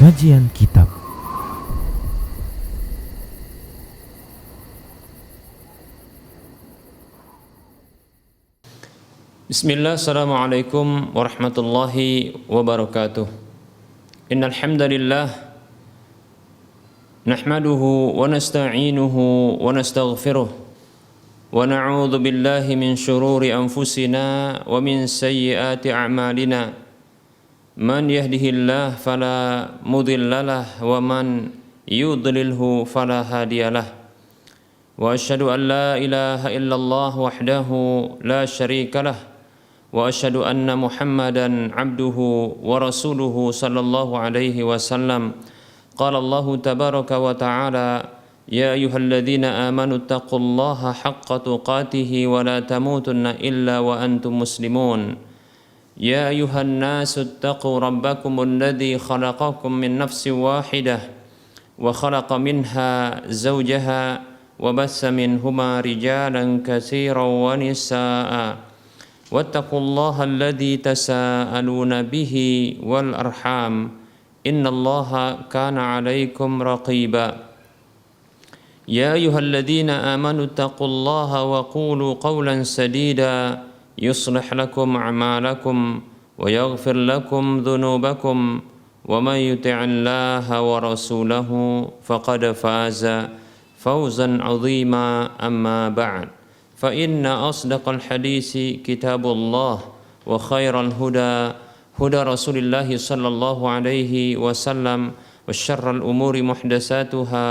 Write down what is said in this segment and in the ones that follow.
Kajian Kitab. Bismillah, assalamualaikum warahmatullahi wabarakatuh. Innal hamdalillah nahmaduhu wa nasta'inuhu wa nastaghfiruh wa na'udzu billahi min shururi anfusina wa min sayyiati a'malina. Man yahdihillahu fala mudhillalah wa man yudlilhu fala hadiyalah. Wa asyhadu an la ilaha illallah wahdahu la syarikalah wa asyhadu anna Muhammadan abduhu wa rasuluhu sallallahu alaihi wasallam. Qala Allah tabaraka wa ta'ala, ya ayyuhalladzina amanu taqullaha haqqa tuqatih wa la tamutunna illa wa antum muslimun. Ya ayyuhan nasu taqu rabbakum alladzi khalaqakum min nafsin wahidah wa khalaqa minha zawjaha wa bassa minhuma rijalan katsiran wa nisaa'a wattaqullaha alladzi tasaaluna bihi wal arham innallaha kana 'alaikum raqiba. Ya ayyuhalladzina amanu taqullaha wa qulu qawlan sadida yuslih lakum a'malakum wa yaghfir lakum dhunubakum wa man yuti'illaha wa rasulahu faqad faza fawzan 'azima. Amma ba'd, fa inna asdaqal hadisi kitabullah wa khairal huda huda Rasulillah sallallahu alaihi wasallam wa syarral umuri muhdatsatuha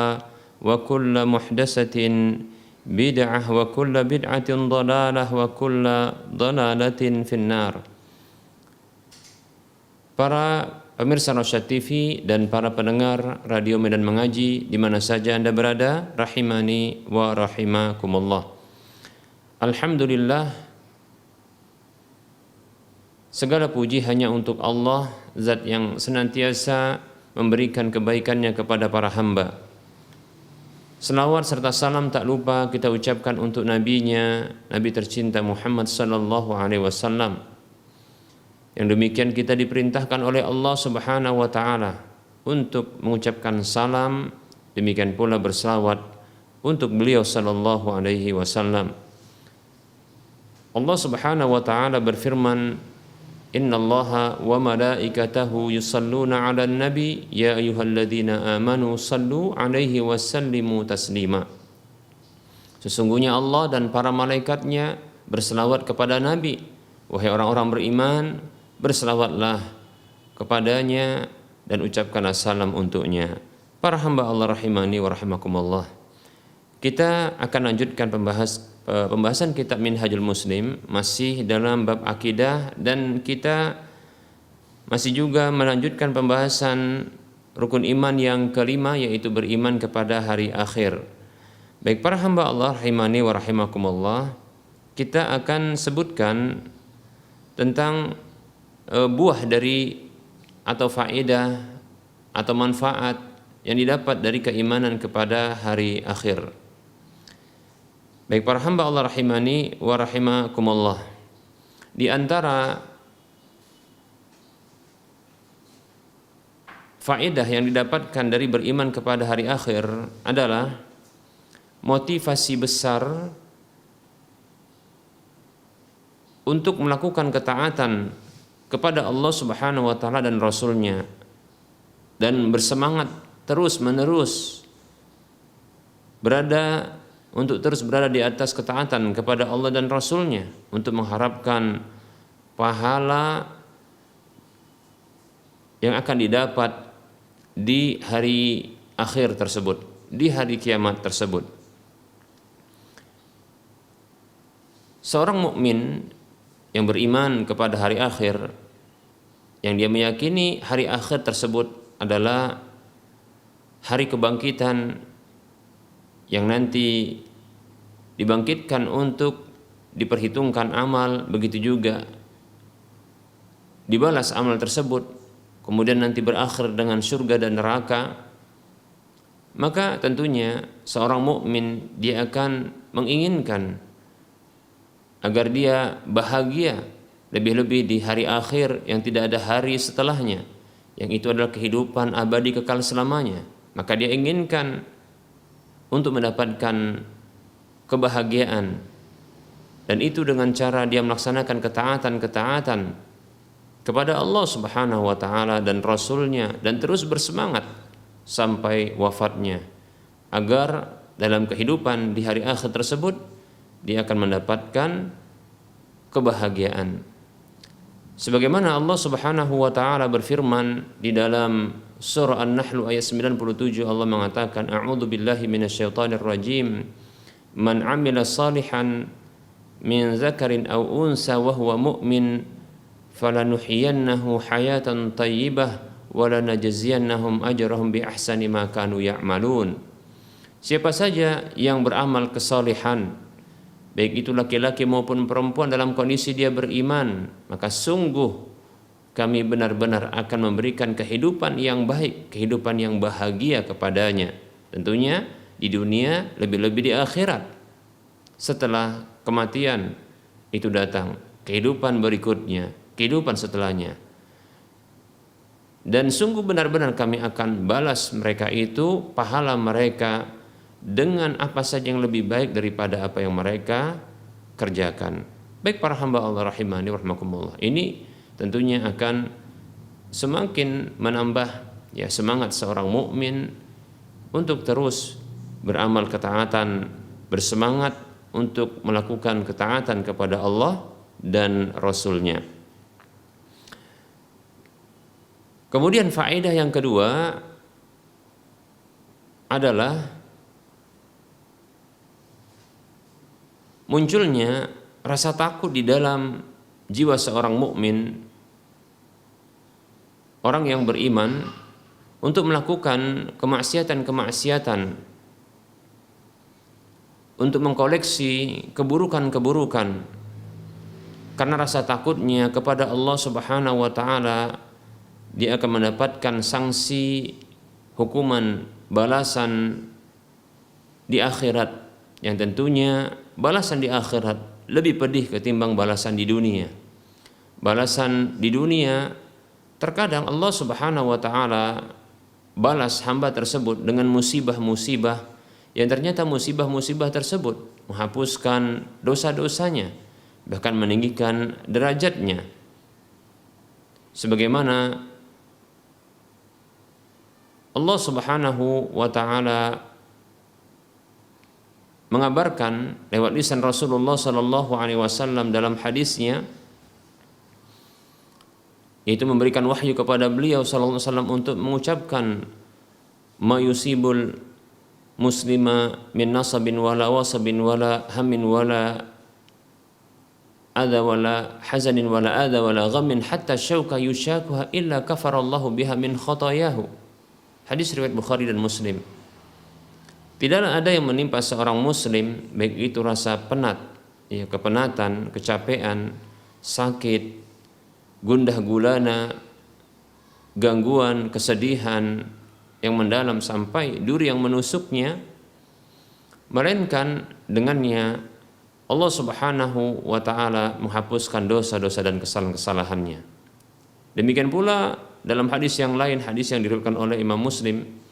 wa kullu muhdatsatin bid'ah wa kullu bid'atin dhalalah wa kullu dhalalatin finnar. Para pemirsa Rosyad TV dan para pendengar Radio Medan Mengaji di mana saja Anda berada, rahimani wa rahimakumullah. Alhamdulillah, segala puji hanya untuk Allah, zat yang senantiasa memberikan kebaikannya kepada para hamba. Selawat serta salam tak lupa kita ucapkan untuk nabinya, Nabi tercinta Muhammad sallallahu alaihi wasallam. Yang demikian kita diperintahkan oleh Allah Subhanahu wa taala untuk mengucapkan salam, demikian pula berselawat untuk beliau sallallahu alaihi wasallam. Allah Subhanahu wa taala berfirman, innallaha wa malaikatahu yusalluna 'alan nabi ya ayyuhalladzina amanu sallu 'alaihi wa sallimu taslima. Sesungguhnya Allah dan para malaikatnya berselawat kepada Nabi. Wahai orang-orang beriman, berselawatlah kepadanya dan ucapkanlah salam untuknya. Para hamba Allah rahimani wa rahimakumullah. Kita akan lanjutkan pembahasan kitab Minhajul Muslim, masih dalam bab akidah, dan kita masih juga melanjutkan pembahasan rukun iman yang kelima, yaitu beriman kepada hari akhir. Baik para hamba Allah rahimani wa rahimakumullah, kita akan sebutkan tentang buah dari atau faedah atau manfaat yang didapat dari keimanan kepada hari akhir. Baik para hamba Allah rahimani wa rahimakumullah, di antara faedah yang didapatkan dari beriman kepada hari akhir adalah motivasi besar untuk melakukan ketaatan kepada Allah Subhanahu wa taala dan Rasulnya, dan bersemangat terus-menerus untuk terus berada di atas ketaatan kepada Allah dan Rasulnya, untuk mengharapkan pahala yang akan didapat di hari akhir tersebut, di hari kiamat tersebut. Seorang mukmin yang beriman kepada hari akhir, yang dia meyakini hari akhir tersebut adalah hari kebangkitan yang nanti dibangkitkan untuk diperhitungkan amal, begitu juga dibalas amal tersebut, kemudian nanti berakhir dengan surga dan neraka, maka tentunya seorang mukmin dia akan menginginkan agar dia bahagia, lebih-lebih di hari akhir yang tidak ada hari setelahnya, yang itu adalah kehidupan abadi kekal selamanya, maka dia inginkan untuk mendapatkan kebahagiaan, dan itu dengan cara dia melaksanakan ketaatan-ketaatan kepada Allah Subhanahu wa taala dan Rasulnya, dan terus bersemangat sampai wafatnya, agar dalam kehidupan di hari akhir tersebut dia akan mendapatkan kebahagiaan. Sebagaimana Allah Subhanahu wa taala berfirman di dalam surah An-Nahl ayat 97, Allah mengatakan, a'udzu billahi minasyaitonir rajim, man 'amila salihan min dzakarin aw unsa wa huwa mu'min falanuhyiyannahu hayatan thayyibah wa lanajziyannahum ajrahum bi ahsani ma kanu ya'malun. Siapa saja yang beramal kesalehan, baik itu laki-laki maupun perempuan, dalam kondisi dia beriman, maka sungguh kami benar-benar akan memberikan kehidupan yang baik, kehidupan yang bahagia kepadanya. Tentunya di dunia, lebih-lebih di akhirat. Setelah kematian itu datang, kehidupan berikutnya, kehidupan setelahnya. Dan sungguh benar-benar kami akan balas mereka itu, pahala mereka, dengan apa saja yang lebih baik daripada apa yang mereka kerjakan. Baik para hamba Allah rahimani wa rahimakumullah, ini tentunya akan semakin menambah ya semangat seorang mukmin untuk terus beramal ketaatan, bersemangat untuk melakukan ketaatan kepada Allah dan Rasul-Nya. Kemudian faedah yang kedua adalah munculnya rasa takut di dalam jiwa seorang mukmin, orang yang beriman, untuk melakukan kemaksiatan-kemaksiatan, untuk mengkoleksi keburukan-keburukan, karena rasa takutnya kepada Allah Subhanahu wa taala, dia akan mendapatkan sanksi, hukuman, balasan di akhirat, yang tentunya balasan di akhirat lebih pedih ketimbang balasan di dunia. Balasan di dunia terkadang Allah Subhanahu wa taala balas hamba tersebut dengan musibah-musibah yang ternyata musibah-musibah tersebut menghapuskan dosa-dosanya, bahkan meninggikan derajatnya. Sebagaimana Allah Subhanahu wa taala mengabarkan lewat lisan Rasulullah sallallahu alaihi wasallam dalam hadisnya, yaitu memberikan wahyu kepada beliau sallallahu alaihi wasallam untuk mengucapkan ma yusibul muslima min nasabin wala wasabin wala hammin wala adha wala hazanin wala adha wala ghammin hatta syauka yushakuha illa kafarallahu biha min khatayahu. Hadis riwayat Bukhari dan Muslim. Tidaklah ada yang menimpa seorang muslim, baik itu rasa penat, ya, kepenatan, kecapean, sakit, gundah gulana, gangguan, kesedihan yang mendalam sampai duri yang menusuknya, melainkan dengannya Allah Subhanahu wa taala menghapuskan dosa-dosa dan kesalahan-kesalahannya. Demikian pula dalam hadis yang lain, hadis yang diriwayatkan oleh Imam Muslim,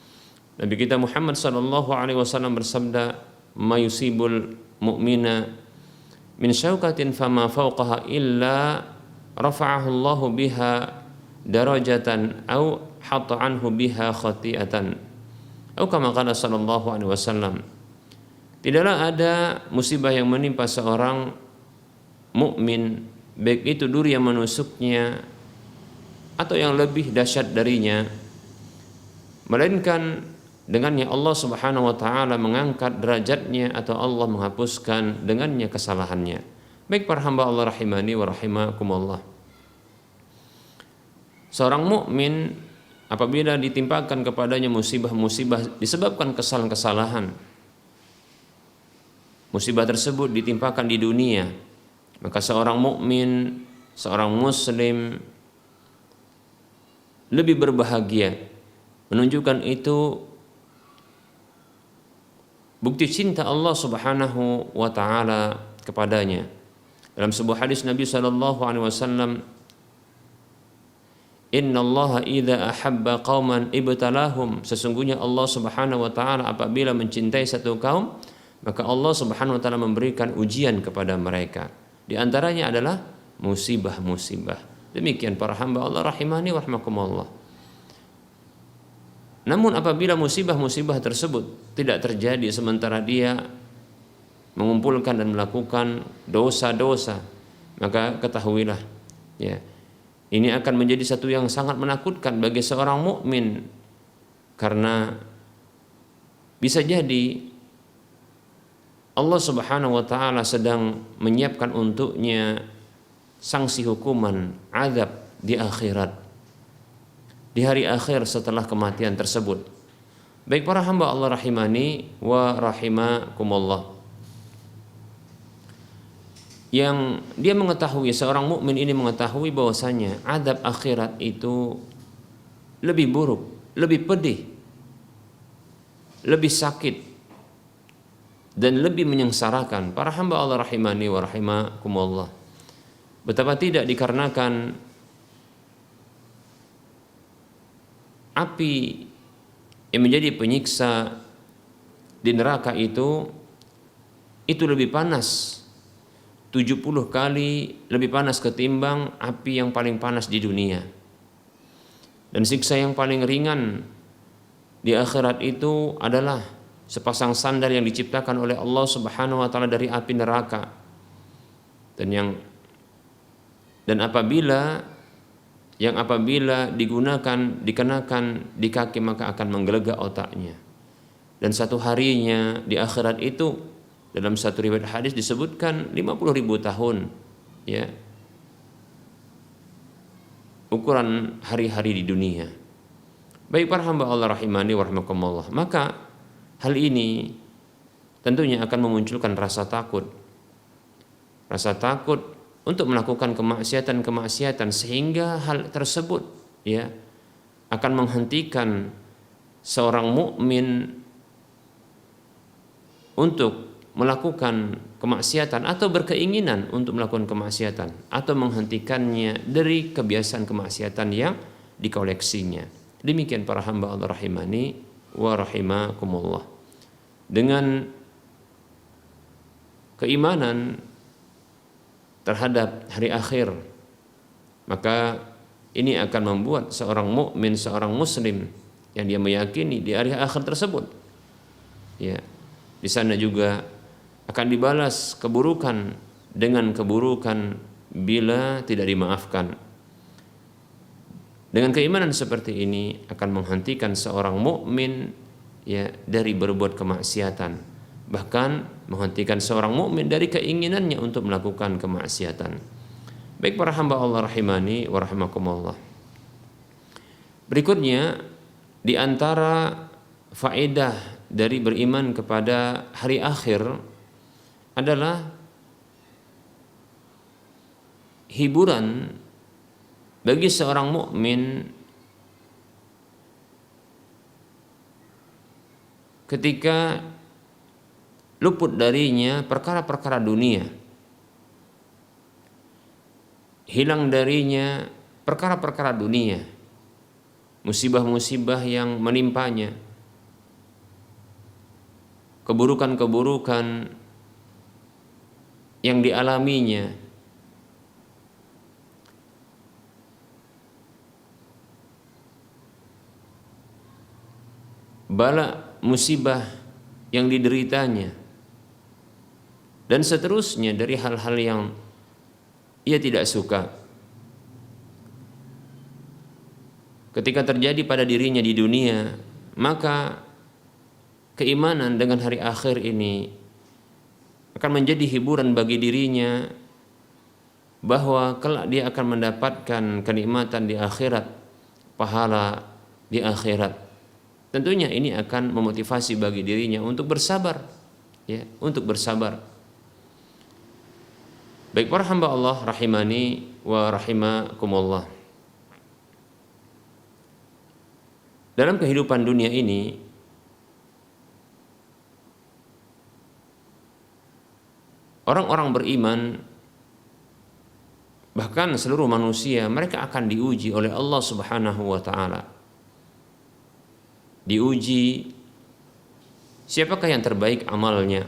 Nabi kita Muhammad sallallahu alaihi wasallam bersabda, "Ma yusibul mu'mina min syaukatin fama fawqaha illa rafa'ahu Allahu biha darajatan aw hatta anhu biha khati'atan." Atau kama qala sallallahu alaihi wasallam. Tidaklah ada musibah yang menimpa seorang mukmin, baik itu duri yang menusuknya atau yang lebih dahsyat darinya, melainkan dengannya Allah Subhanahu wa taala mengangkat derajatnya atau Allah menghapuskan dengannya kesalahannya. Baik para hamba Allah rahimani wa rahimakumullah. Seorang mukmin apabila ditimpakan kepadanya musibah-musibah disebabkan kesalahan-kesalahan, musibah tersebut ditimpakan di dunia, maka seorang mukmin, seorang muslim lebih berbahagia. Menunjukkan itu bukti cinta Allah Subhanahu wa taala kepadanya. Dalam sebuah hadis Nabi sallallahu alaihi wasallam, Innallaha idza ahabba qauman ibtalahum. Sesungguhnya Allah Subhanahu wa taala apabila mencintai satu kaum, maka Allah Subhanahu wa taala memberikan ujian kepada mereka. Di antaranya adalah musibah-musibah. Demikian para hamba Allah rahimani wa rahmakumullah. Namun apabila musibah-musibah tersebut tidak terjadi sementara dia mengumpulkan dan melakukan dosa-dosa, maka ketahuilah, ya, ini akan menjadi satu yang sangat menakutkan bagi seorang mukmin, karena bisa jadi Allah Subhanahu wa taala sedang menyiapkan untuknya sanksi hukuman azab di akhirat, di hari akhir setelah kematian tersebut. Baik para hamba Allah rahimani wa rahimakumullah, yang dia mengetahui, seorang mukmin ini mengetahui bahwasanya azab akhirat itu lebih buruk, lebih pedih, lebih sakit, dan lebih menyengsarakan. Para hamba Allah rahimani wa rahimakumullah, betapa tidak dikarenakan api yang menjadi penyiksa di neraka itu lebih panas 70 kali lebih panas ketimbang api yang paling panas di dunia. Dan siksa yang paling ringan di akhirat itu adalah sepasang sandal yang diciptakan oleh Allah Subhanahu wa taala dari api neraka. Dan apabila dikenakan di kaki, maka akan menggelegak otaknya. Dan satu harinya di akhirat itu, dalam satu riwayat hadis disebutkan 50.000 tahun, ya, ukuran hari-hari di dunia. Baik para hamba Allah rahimani wa rahmakumullah, maka hal ini tentunya akan memunculkan rasa takut untuk melakukan kemaksiatan, sehingga hal tersebut, ya, akan menghentikan seorang mukmin untuk melakukan kemaksiatan atau berkeinginan untuk melakukan kemaksiatan, atau menghentikannya dari kebiasaan kemaksiatan yang dikoleksinya. Demikian para hamba Allah rahimani wa rahimakumullah. Dengan keimanan terhadap hari akhir, maka ini akan membuat seorang mukmin, seorang muslim yang dia meyakini di hari akhir tersebut, ya, di sana juga akan dibalas keburukan dengan keburukan bila tidak dimaafkan. Dengan keimanan seperti ini akan menghentikan seorang mukmin, ya, dari berbuat kemaksiatan, bahkan menghentikan seorang mukmin dari keinginannya untuk melakukan kemaksiatan. Baik para hamba Allah rahimani wa rahimakumullah. Berikutnya, di antara faedah dari beriman kepada hari akhir adalah hiburan bagi seorang mukmin ketika luput darinya perkara-perkara dunia, hilang darinya perkara-perkara dunia, musibah-musibah yang menimpanya, keburukan-keburukan yang dialaminya, bala musibah yang dideritanya, dan seterusnya dari hal-hal yang ia tidak suka ketika terjadi pada dirinya di dunia. Maka keimanan dengan hari akhir ini akan menjadi hiburan bagi dirinya, bahwa kelak dia akan mendapatkan kenikmatan di akhirat, pahala di akhirat. Tentunya ini akan memotivasi bagi dirinya untuk bersabar, ya, untuk bersabar. Baik para hamba Allah rahimani wa rahimakumullah, dalam kehidupan dunia ini orang-orang beriman bahkan seluruh manusia, mereka akan diuji oleh Allah Subhanahu wa taala. Diuji siapakah yang terbaik amalnya.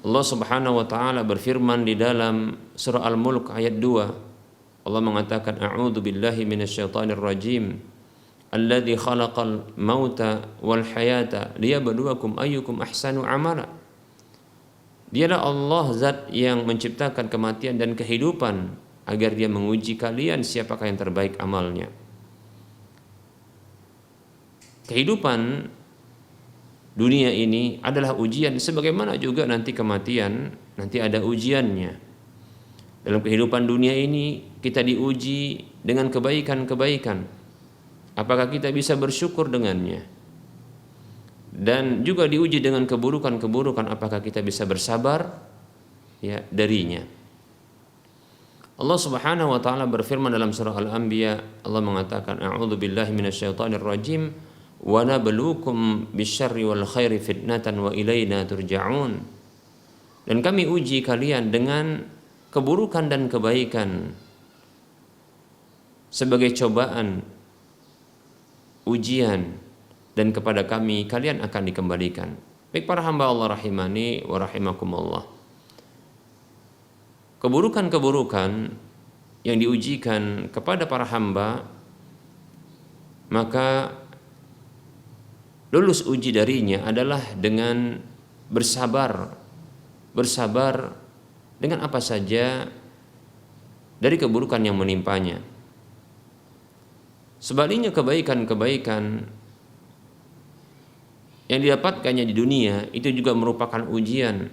Allah Subhanahu wa taala berfirman di dalam surah Al-Mulk ayat 2. Allah mengatakan, a'udzu billahi minasyaitonir rajim. Alladzi khalaqal mauta wal hayata liyabluwakum ayyukum ahsanu amala. Dialah Allah zat yang menciptakan kematian dan kehidupan agar dia menguji kalian siapakah yang terbaik amalnya. Kehidupan dunia ini adalah ujian, sebagaimana juga nanti kematian, nanti ada ujiannya. Dalam kehidupan dunia ini kita diuji dengan kebaikan-kebaikan. Apakah kita bisa bersyukur dengannya? Dan juga diuji dengan keburukan-keburukan, apakah kita bisa bersabar ya darinya. Allah Subhanahu wa taala berfirman dalam surah Al-Anbiya, Allah mengatakan, a'udzu billahi minasyaitonir rajim. Wa nabluukum bisyarri wal khairi fitnatan wa ilaina turja'un. Dan kami uji kalian dengan keburukan dan kebaikan sebagai cobaan, ujian, dan kepada kami kalian akan dikembalikan. Baik para hamba Allah rahimani wa rahimakumullah. Keburukan-keburukan yang diujikan kepada para hamba, maka lulus uji darinya adalah dengan bersabar dengan apa saja dari keburukan yang menimpanya. Sebaliknya kebaikan-kebaikan yang didapatkannya di dunia itu juga merupakan ujian.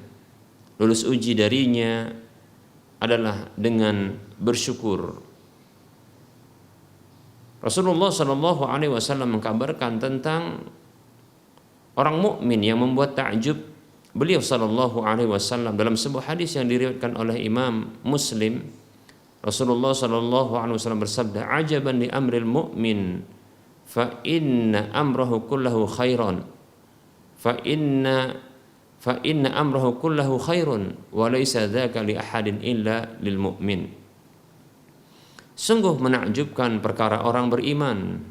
Lulus uji darinya adalah dengan bersyukur. Rasulullah SAW mengkabarkan tentang orang mukmin yang membuat takjub. Beliau SAW dalam sebuah hadis yang diriwayatkan oleh Imam Muslim, Rasulullah SAW bersabda, ajaban li amril mu'min fa inna amrahu kullahu khairan fa inna amrahu kullahu khairun wa laysa dzaka li ahadin illa lil mu'min. Sungguh menakjubkan perkara orang beriman,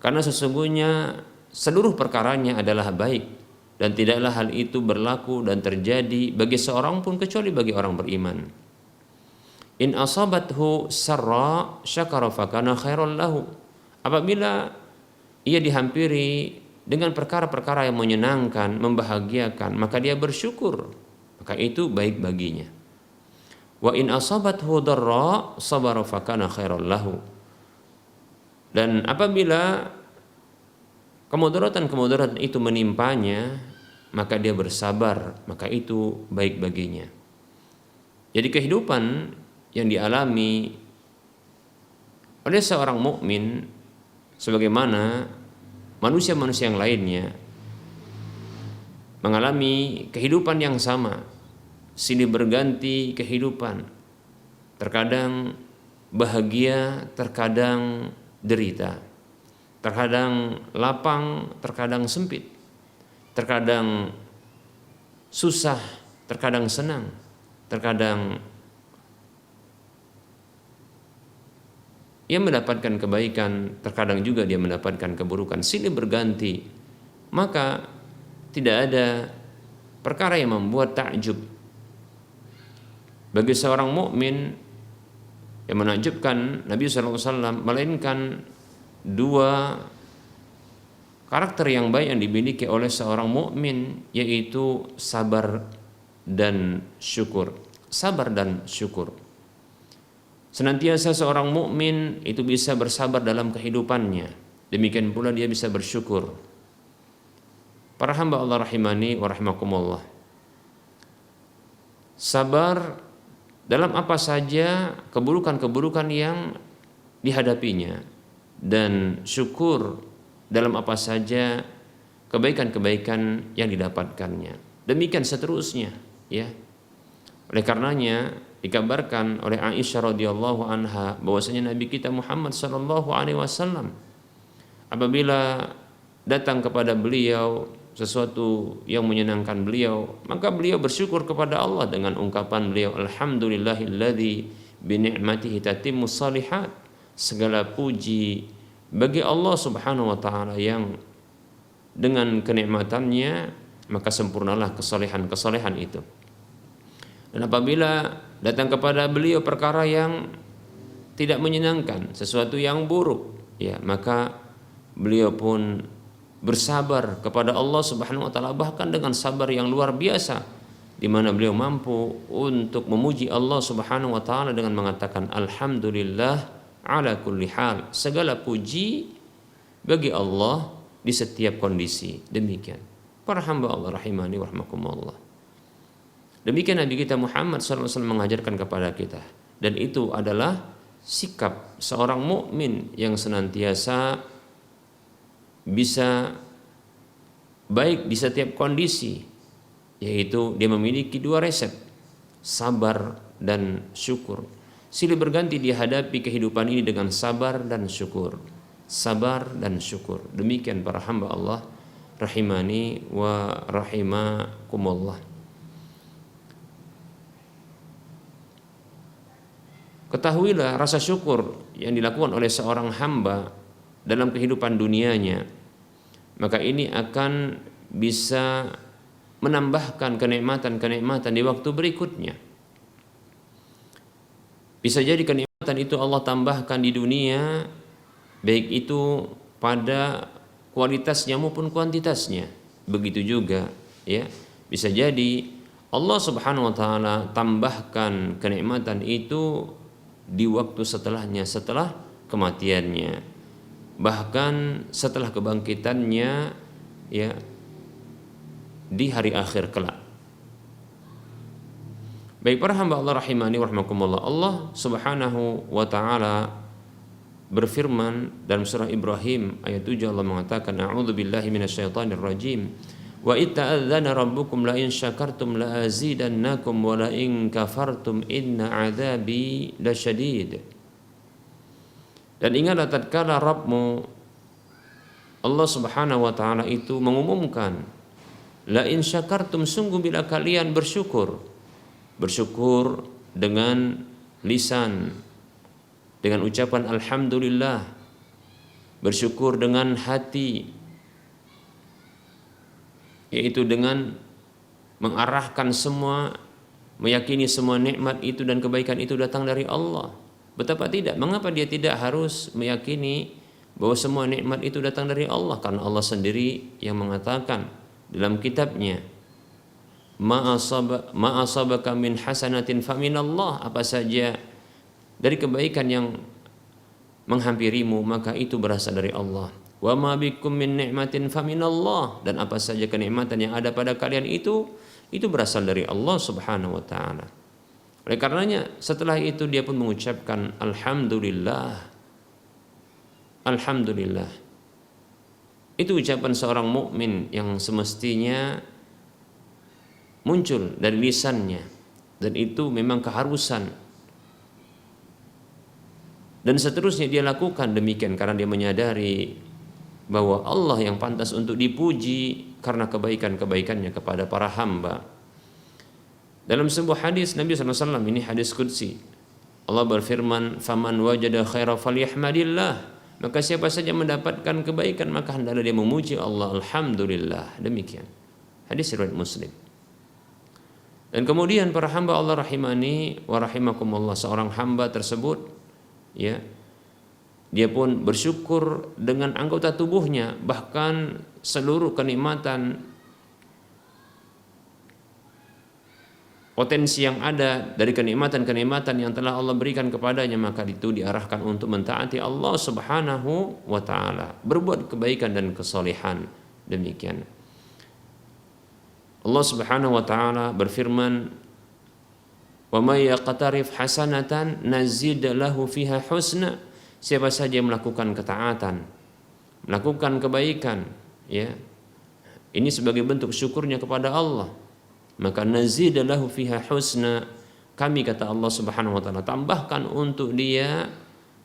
karena sesungguhnya seluruh perkaranya adalah baik, dan tidaklah hal itu berlaku dan terjadi bagi seorang pun kecuali bagi orang beriman. In asabathu sarra syakara fakana khairan lahu. Apabila ia dihampiri dengan perkara-perkara yang menyenangkan, membahagiakan, maka dia bersyukur, maka itu baik baginya. Wa in asabathu darra sabara fakana khairan lahu. Dan apabila kemudaratan itu menimpanya, maka dia bersabar, maka itu baik baginya. Jadi kehidupan yang dialami oleh seorang mukmin sebagaimana manusia-manusia yang lainnya mengalami kehidupan yang sama, silih berganti kehidupan. Terkadang bahagia, terkadang derita. Terkadang lapang, terkadang sempit. Terkadang susah, terkadang senang. Terkadang ia mendapatkan kebaikan, terkadang juga dia mendapatkan keburukan, silih berganti. Maka tidak ada perkara yang membuat takjub bagi seorang mukmin yang menakjubkan Nabi SAW, melainkan dua karakter yang baik yang dimiliki oleh seorang mukmin, yaitu sabar dan syukur. Sabar dan syukur. Senantiasa seorang mukmin itu bisa bersabar dalam kehidupannya. Demikian pula dia bisa bersyukur. Para hamba Allah rahimani wa rahimakumullah. Sabar dalam apa saja keburukan-keburukan yang dihadapinya, dan syukur dalam apa saja kebaikan-kebaikan yang didapatkannya. Demikian seterusnya, ya. Oleh karenanya dikabarkan oleh Aisyah radhiyallahu anha bahwasanya Nabi kita Muhammad sallallahu alaihi wasallam apabila datang kepada beliau sesuatu yang menyenangkan beliau, maka beliau bersyukur kepada Allah dengan ungkapan beliau, alhamdulillahilladzi bi ni'matihi tatimmus shalihat. Segala puji bagi Allah Subhanahu wa taala yang dengan kenikmatannya maka sempurnalah kesalehan-kesalehan itu. Dan apabila datang kepada beliau perkara yang tidak menyenangkan, sesuatu yang buruk, ya, maka beliau pun bersabar kepada Allah Subhanahu wa taala, bahkan dengan sabar yang luar biasa, di mana beliau mampu untuk memuji Allah Subhanahu wa taala dengan mengatakan alhamdulillah ala kulli hal. Segala puji bagi Allah di setiap kondisi. Demikian para hamba Allah rahimani wa rahmakumullah. Demikian Nabi kita Muhammad SAW mengajarkan kepada kita, dan itu adalah sikap seorang mukmin yang senantiasa bisa baik di setiap kondisi, yaitu dia memiliki dua resep, sabar dan syukur. Silih berganti dihadapi kehidupan ini dengan sabar dan syukur, sabar dan syukur. Demikian para hamba Allah rahimani wa rahimakumullah. Ketahuilah rasa syukur yang dilakukan oleh seorang hamba dalam kehidupan dunianya, maka ini akan bisa menambahkan kenikmatan-kenikmatan di waktu berikutnya. Bisa jadi kenikmatan itu Allah tambahkan di dunia, baik itu pada kualitasnya maupun kuantitasnya. Begitu juga, ya, bisa jadi Allah Subhanahu wa taala tambahkan kenikmatan itu di waktu setelahnya, setelah kematiannya, bahkan setelah kebangkitannya, ya, di hari akhir kelak. Baik para hamba Allah rahimani wa rahmakumullah, Allah Subhanahu wa taala berfirman dalam surah Ibrahim ayat 7, Allah mengatakan a'udzubillahi minasyaitonir rajim wa itta'adzana rabbukum la in syakartum la azidannakum wa la in kafartum inna adzabi lasyadid. Dan ingatlah tatkala Rabbmu Allah Subhanahu wa taala itu mengumumkan, la in syakartum, sungguh bila kalian bersyukur dengan lisan, dengan ucapan alhamdulillah, bersyukur dengan hati, yaitu dengan mengarahkan semua, meyakini semua nikmat itu dan kebaikan itu datang dari Allah. Betapa tidak, mengapa dia tidak harus meyakini bahwa semua nikmat itu datang dari Allah? Karena Allah sendiri yang mengatakan dalam kitabnya, ma asabaka min hasanatin faminallah, apa saja dari kebaikan yang menghampirimu maka itu berasal dari Allah. Wa ma bikum min ni'matin faminallah, dan apa saja kenikmatan yang ada pada kalian itu berasal dari Allah Subhanahu wa taala. Oleh karenanya setelah itu dia pun mengucapkan alhamdulillah. Alhamdulillah. Itu ucapan seorang mukmin yang semestinya muncul dari lisannya, dan itu memang keharusan. Dan seterusnya dia lakukan demikian karena dia menyadari bahwa Allah yang pantas untuk dipuji karena kebaikan-kebaikannya kepada para hamba. Dalam sebuah hadis Nabi SAW, ini hadis qudsi, Allah berfirman, faman wajada khaira falyahmadillah, maka siapa saja mendapatkan kebaikan maka hendaklah dia memuji Allah, alhamdulillah. Demikian hadis riwayat Muslim. Dan kemudian para hamba Allah rahimani wa rahimakumullah, seorang hamba tersebut, ya, dia pun bersyukur dengan anggota tubuhnya, bahkan seluruh kenikmatan potensi yang ada dari kenikmatan-kenikmatan yang telah Allah berikan kepadanya, maka itu diarahkan untuk mentaati Allah Subhanahu wa taala, berbuat kebaikan dan kesalehan. Demikian Allah Subhanahu wa taala berfirman, wa may yaqtarif hasanatan nazid lahu fiha husna, siapa saja yang melakukan ketaatan, melakukan kebaikan, ya, ini sebagai bentuk syukurnya kepada Allah, maka nazid lahu fiha husna, kami, kata Allah Subhanahu wa taala, tambahkan untuk dia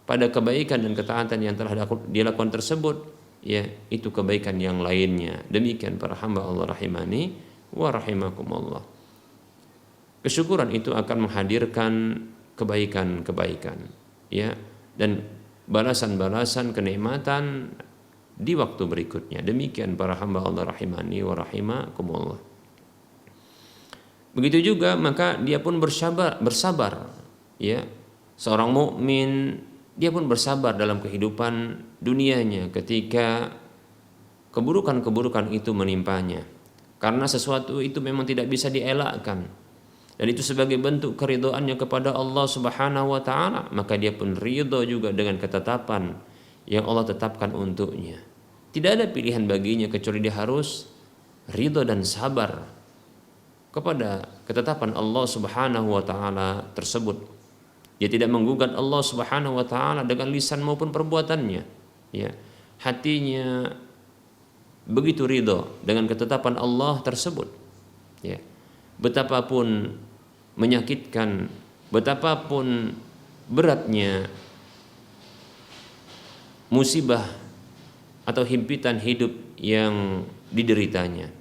pada kebaikan dan ketaatan yang telah dia lakukan tersebut ya itu kebaikan yang lainnya. Demikian para hamba Allah rahimani wa rahimakumullah. Kesyukuran itu akan menghadirkan kebaikan-kebaikan, ya, dan balasan-balasan kenikmatan di waktu berikutnya. Demikian para hamba Allah rahimani wa rahimakumullah. Begitu juga maka dia pun bersabar, ya. Seorang mukmin dia pun bersabar dalam kehidupan dunianya ketika keburukan-keburukan itu menimpanya. Karena sesuatu itu memang tidak bisa dielakkan. Dan itu sebagai bentuk keridhoannya kepada Allah Subhanahu wa taala, maka dia pun ridho juga dengan ketetapan yang Allah tetapkan untuknya. Tidak ada pilihan baginya kecuali dia harus ridho dan sabar kepada ketetapan Allah Subhanahu wa taala tersebut. Dia tidak menggugat Allah Subhanahu wa taala dengan lisan maupun perbuatannya, ya. Hatinya begitu ridho dengan ketetapan Allah tersebut, ya. Betapapun menyakitkan, betapapun beratnya musibah atau himpitan hidup yang dideritanya.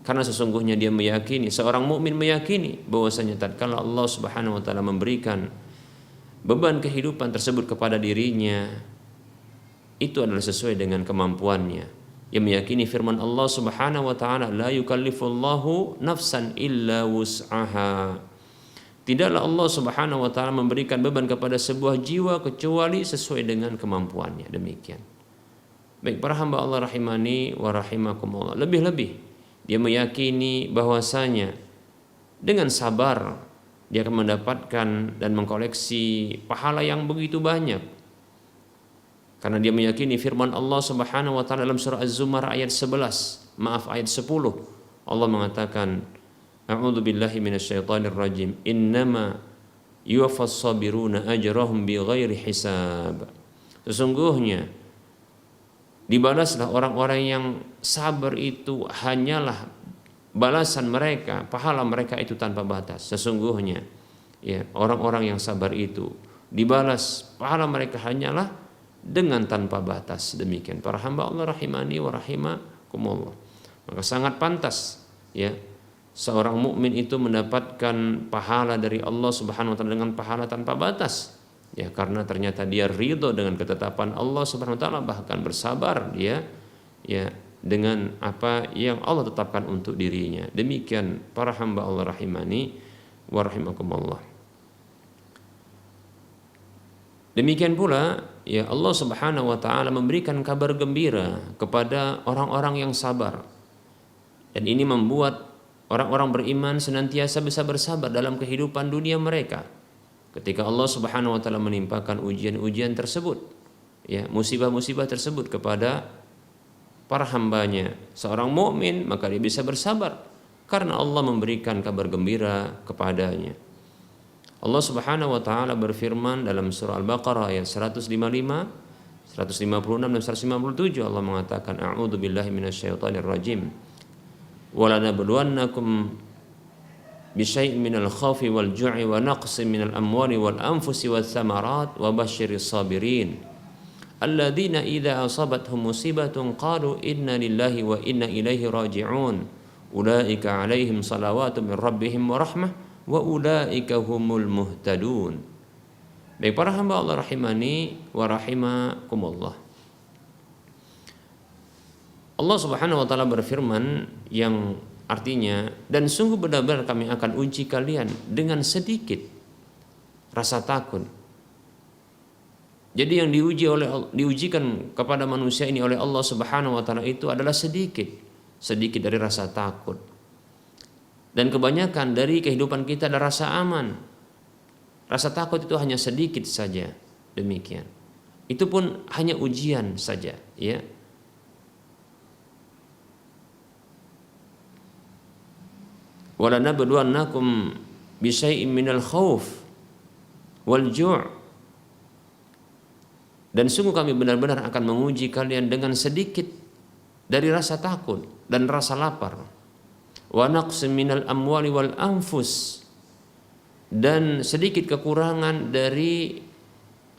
Karena sesungguhnya dia meyakini, seorang mukmin meyakini bahwasanya tatkala Allah Subhanahu wa taala memberikan beban kehidupan tersebut kepada dirinya, itu adalah sesuai dengan kemampuannya. Yang meyakini firman Allah Subhanahu wa taala, la yukallifullahu nafsan illa wus'aha. Tidaklah Allah Subhanahu wa taala memberikan beban kepada sebuah jiwa kecuali sesuai dengan kemampuannya. Demikian. Baik para hamba Allah rahimani wa rahimakumullah. Lebih-lebih dia meyakini bahwasanya dengan sabar dia akan mendapatkan dan mengkoleksi pahala yang begitu banyak. Karena dia meyakini firman Allah Subhanahu wa taala dalam surah Az-Zumar ayat 11, ayat 10. Allah mengatakan, A'udzu billahi minasyaitonir rajim. Innama yuwaffas sabiruna ajrahum bighairi hisab. Sesungguhnya dibalaslah orang-orang yang sabar itu hanyalah balasan mereka, pahala mereka itu tanpa batas. Sesungguhnya ya, orang-orang yang sabar itu dibalas pahala mereka hanyalah dengan tanpa batas. Demikian para hamba Allah rahimani wa rahimakumullah. Maka sangat pantas ya seorang mukmin itu mendapatkan pahala dari Allah Subhanahu wa taala dengan pahala tanpa batas. Ya, karena ternyata dia ridho dengan ketetapan Allah Subhanahu wa taala, bahkan bersabar dia ya dengan apa yang Allah tetapkan untuk dirinya. Demikian para hamba Allah rahimani wa rahimakumullah. Demikian pula ya Allah Subhanahu wa taala memberikan kabar gembira kepada orang-orang yang sabar. Dan ini membuat orang-orang beriman senantiasa bisa bersabar dalam kehidupan dunia mereka. Ketika Allah Subhanahu wa taala menimpakan ujian-ujian tersebut, ya, musibah-musibah tersebut kepada para hambanya, seorang mukmin maka dia bisa bersabar karena Allah memberikan kabar gembira kepadanya. Allah Subhanahu wa taala berfirman dalam surah Al-Baqarah ayat 155, 156 dan 157. Allah mengatakan, A'udzu billahi minasyaitonir rajim. Walanabluwannakum bisyai'in minal khaufi wal ju'i wa naqsin minal amwali wal anfusi wath thamarat wa basyiris sabirin alladzina idza asabathum musibatun qalu inna lillahi wa inna ilaihi raji'un ulaika 'alaihim salawatun min rabbihim wa rahmah wa ulaika humul muhtadun. Baik para hamba Allah rahimani wa rahimakumullah. Allah Subhanahu wa taala berfirman yang artinya, dan sungguh benar-benar kami akan uji kalian dengan sedikit rasa takut. Jadi yang diujikan kepada manusia ini oleh Allah Subhanahu wa taala itu adalah sedikit dari rasa takut. Dan kebanyakan dari kehidupan kita adalah rasa aman. Rasa takut itu hanya sedikit saja. Demikian. Itu pun hanya ujian saja, ya. Walanabluwannakum bisyai'in minal khauf wal ju'. Dan sungguh kami benar-benar akan menguji kalian dengan sedikit dari rasa takut dan rasa lapar. Wa naqsin minal amwali wal anfus. Dan sedikit kekurangan dari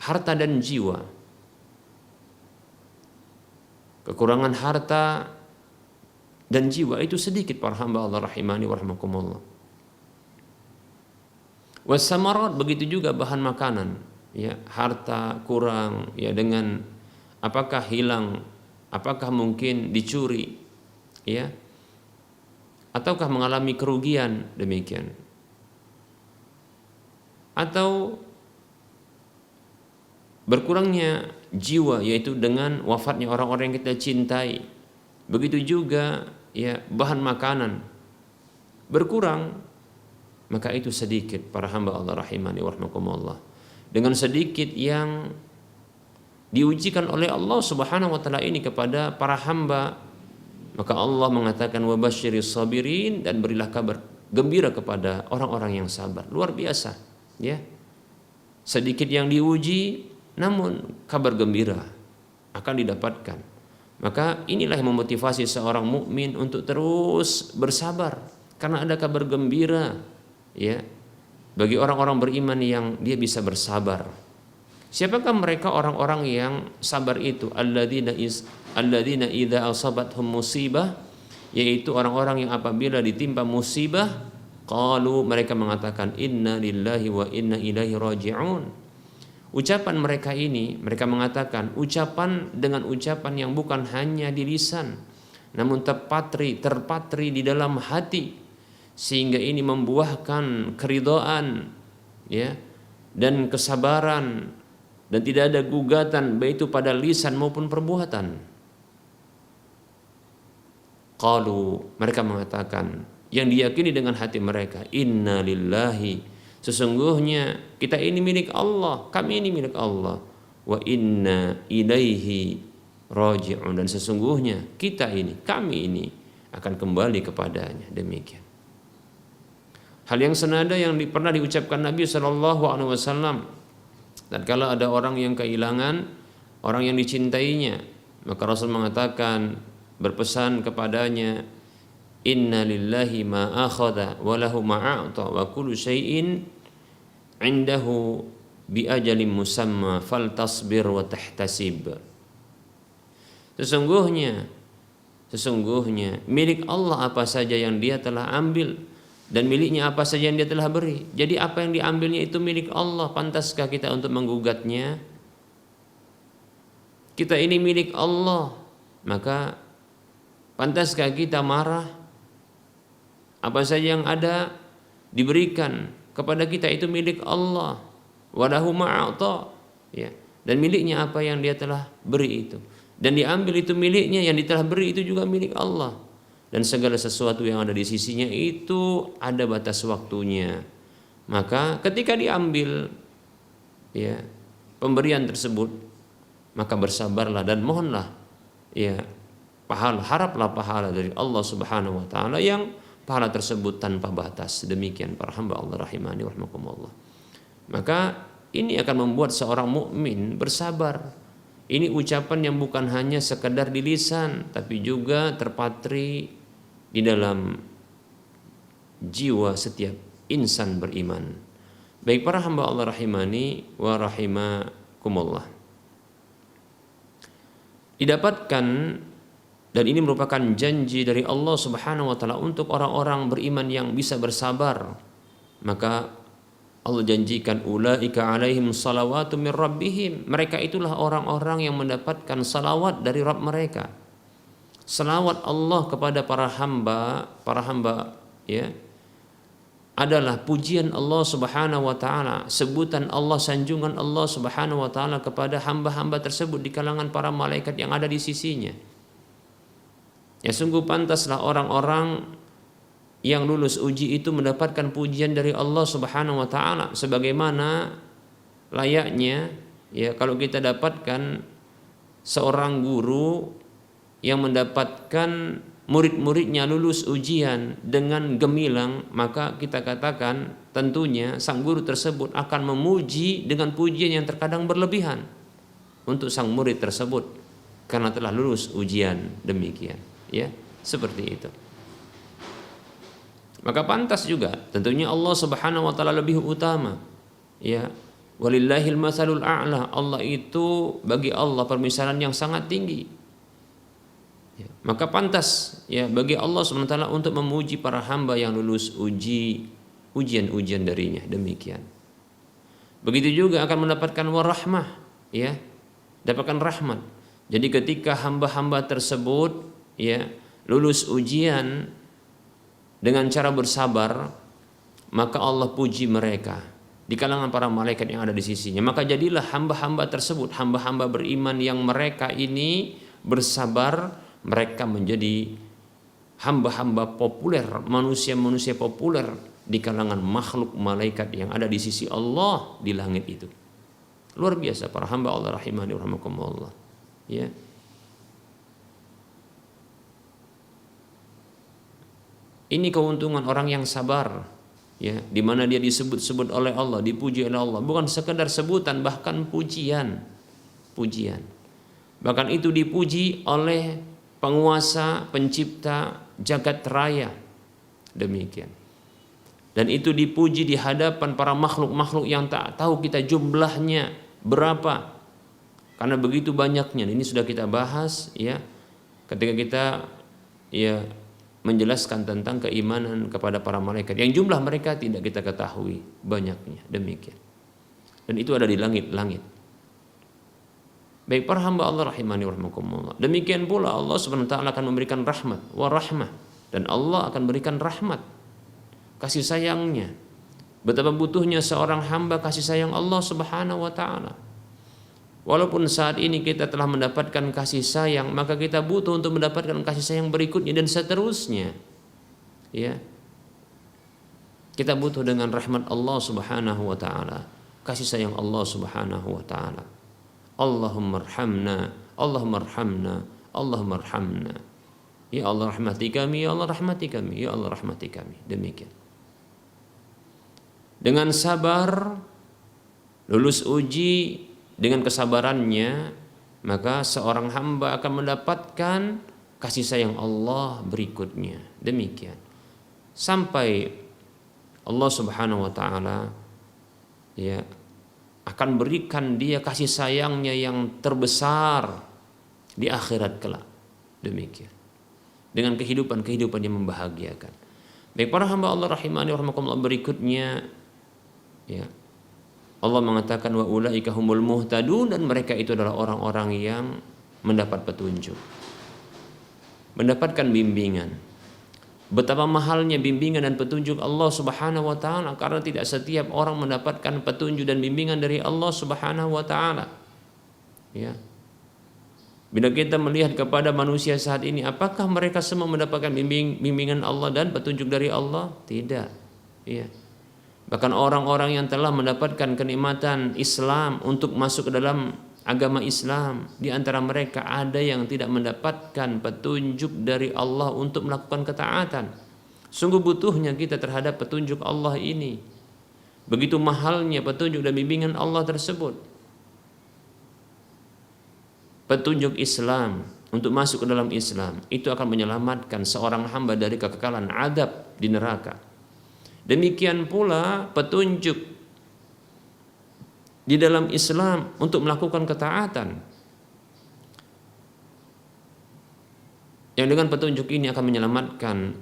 harta dan jiwa. kekurangan harta dan jiwa itu sedikit para hamba Allah rahimani wa rahmakumullah. Wasamarat, begitu juga bahan makanan, ya, harta kurang, ya, dengan apakah hilang, apakah mungkin dicuri, ya, ataukah mengalami kerugian, demikian, atau berkurangnya jiwa, yaitu dengan wafatnya orang-orang yang kita cintai. Begitu juga, ya, bahan makanan berkurang, maka itu sedikit para hamba Allah rahimani wa rahmakumullah. Dengan sedikit yang diujikan oleh Allah Subhanahu wa taala ini kepada para hamba, maka Allah mengatakan wabasyiris sabirin, dan berilah kabar gembira kepada orang-orang yang sabar. Luar biasa, ya. Sedikit yang diuji, namun kabar gembira akan didapatkan. Maka inilah yang memotivasi seorang mukmin untuk terus bersabar, karena ada kabar gembira, ya, bagi orang-orang beriman yang dia bisa bersabar. Siapakah mereka orang-orang yang sabar itu? Alladzina idza asabathum musibah, yaitu orang-orang yang apabila ditimpa musibah, qalu, mereka mengatakan inna lillahi wa inna ilaihi raji'un. Ucapan mereka ini, mereka mengatakan ucapan dengan ucapan yang bukan hanya di lisan, namun terpatri di dalam hati, sehingga ini membuahkan keridhaan, ya, dan kesabaran, dan tidak ada gugatan baik itu pada lisan maupun perbuatan. Qalu, mereka mengatakan yang diyakini dengan hati mereka, inna lillahi, sesungguhnya kita ini milik Allah, kami ini milik Allah, wa inna ilaihi raji'un, dan sesungguhnya kita ini, kami ini akan kembali kepadanya. Demikian hal yang senada yang pernah diucapkan Nabi SAW. Dan kalau ada orang yang kehilangan orang yang dicintainya, maka Rasul mengatakan, berpesan kepadanya, inna lillahi ma akhadha wa lahu ma a'ta wa kullu syai'in indahu bi ajalin musamma faltasbir wa tahtasib. Sesungguhnya milik Allah apa saja yang Dia telah ambil, dan miliknya apa saja yang Dia telah beri. Jadi apa yang diambilnya itu milik Allah. Pantaskah kita untuk menggugatnya? Kita ini milik Allah, maka pantaskah kita marah? Apa saja yang ada diberikan kepada kita itu milik Allah. Walahu ma'ata, ya. Dan miliknya apa yang Dia telah beri itu, dan diambil itu miliknya, yang Dia telah beri itu juga milik Allah. Dan segala sesuatu yang ada di sisinya itu ada batas waktunya. Maka ketika diambil, ya, pemberian tersebut, maka bersabarlah dan mohonlah, ya, pahala, haraplah pahala dari Allah Subhanahu wa taala yang pahala tersebut tanpa batas. Demikian para hamba Allah rahimani wa rahmakumullah. Maka ini akan membuat seorang mukmin bersabar. Ini ucapan yang bukan hanya sekedar di lisan, tapi juga terpatri di dalam jiwa setiap insan beriman. Baik para hamba Allah rahimani wa rahimakumullah, didapatkan, dan ini merupakan janji dari Allah Subhanahu wa taala untuk orang-orang beriman yang bisa bersabar. Maka Allah janjikan, ulaika alaihim salawatu min rabbihim, mereka itulah orang-orang yang mendapatkan salawat dari Rabb mereka. Salawat Allah kepada para hamba, ya, adalah pujian Allah Subhanahu wa taala, sebutan Allah, sanjungan Allah Subhanahu wa taala kepada hamba-hamba tersebut di kalangan para malaikat yang ada di sisinya. Ya, sungguh pantaslah orang-orang yang lulus uji itu mendapatkan pujian dari Allah Subhanahu wa taala, sebagaimana layaknya, ya, kalau kita dapatkan seorang guru yang mendapatkan murid-muridnya lulus ujian dengan gemilang, maka kita katakan tentunya sang guru tersebut akan memuji dengan pujian yang terkadang berlebihan untuk sang murid tersebut karena telah lulus ujian. Demikian, ya, seperti itu. Maka pantas juga tentunya Allah Subhanahu wa taala lebih utama, ya, walillahil masalul a'la, Allah itu, bagi Allah permisalan yang sangat tinggi. Ya, maka pantas ya bagi Allah SWT untuk memuji para hamba yang lulus ujian-ujian darinya, demikian. Begitu juga akan mendapatkan warahmah, ya, dapatkan rahmat. Jadi ketika hamba-hamba tersebut ya lulus ujian dengan cara bersabar, maka Allah puji mereka di kalangan para malaikat yang ada di sisinya. Maka jadilah hamba-hamba tersebut, hamba-hamba beriman yang mereka ini bersabar, mereka menjadi hamba-hamba populer, manusia-manusia populer di kalangan makhluk malaikat yang ada di sisi Allah di langit itu. Luar biasa para hamba Allah rahimani wa rahmakumullah. Ya. Ini keuntungan orang yang sabar, ya, di mana dia disebut-sebut oleh Allah, dipuji oleh Allah, bukan sekedar sebutan, bahkan pujian. Bahkan itu dipuji oleh penguasa, pencipta jagat raya. Demikian. Dan itu dipuji di hadapan para makhluk-makhluk yang tak tahu kita jumlahnya berapa. Karena begitu banyaknya. Ini sudah kita bahas ya ketika kita ya menjelaskan tentang keimanan kepada para malaikat yang jumlah mereka tidak kita ketahui banyaknya, demikian. Dan itu ada di langit-langit. Baik para hamba Allah rahimani wa rahmakumullah. Demikian pula Allah Subhanahu wa taala akan memberikan rahmat wa rahmah, dan Allah akan berikan rahmat, kasih sayangnya. Betapa butuhnya seorang hamba kasih sayang Allah Subhanahu wa taala. Walaupun saat ini kita telah mendapatkan kasih sayang, maka kita butuh untuk mendapatkan kasih sayang berikutnya dan seterusnya. Ya. Kita butuh dengan rahmat Allah Subhanahu wa taala, kasih sayang Allah Subhanahu wa taala. Allahumma arhamna, Allahumma arhamna, Allahumma arhamna. Ya Allah rahmati kami, ya Allah rahmati kami, ya Allah rahmati kami. Demikian. Dengan sabar, lulus uji dengan kesabarannya, maka seorang hamba akan mendapatkan kasih sayang Allah berikutnya. Demikian. Sampai Allah Subhanahu wa taala ya akan berikan dia kasih sayangnya yang terbesar di akhirat kelak. Demikian. Dengan kehidupan yang membahagiakan. Baik para hamba Allah rahimani wa rahmakumullah, berikutnya ya Allah mengatakan wa ulaika humul muhtadun, dan mereka itu adalah orang-orang yang mendapat petunjuk, mendapatkan bimbingan. Betapa mahalnya bimbingan dan petunjuk Allah Subhanahu wa taala, karena tidak setiap orang mendapatkan petunjuk dan bimbingan dari Allah Subhanahu wa taala. Ya. Bila kita melihat kepada manusia saat ini, apakah mereka semua mendapatkan bimbingan Allah dan petunjuk dari Allah? Tidak. Ya. Bahkan orang-orang yang telah mendapatkan kenikmatan Islam untuk masuk ke dalam agama Islam, di antara mereka ada yang tidak mendapatkan petunjuk dari Allah untuk melakukan ketaatan. Sungguh butuhnya kita terhadap petunjuk Allah ini. Begitu mahalnya petunjuk dan bimbingan Allah tersebut. Petunjuk Islam untuk masuk ke dalam Islam itu akan menyelamatkan seorang hamba dari kekekalan azab di neraka. Demikian pula petunjuk di dalam Islam untuk melakukan ketaatan, yang dengan petunjuk ini akan menyelamatkan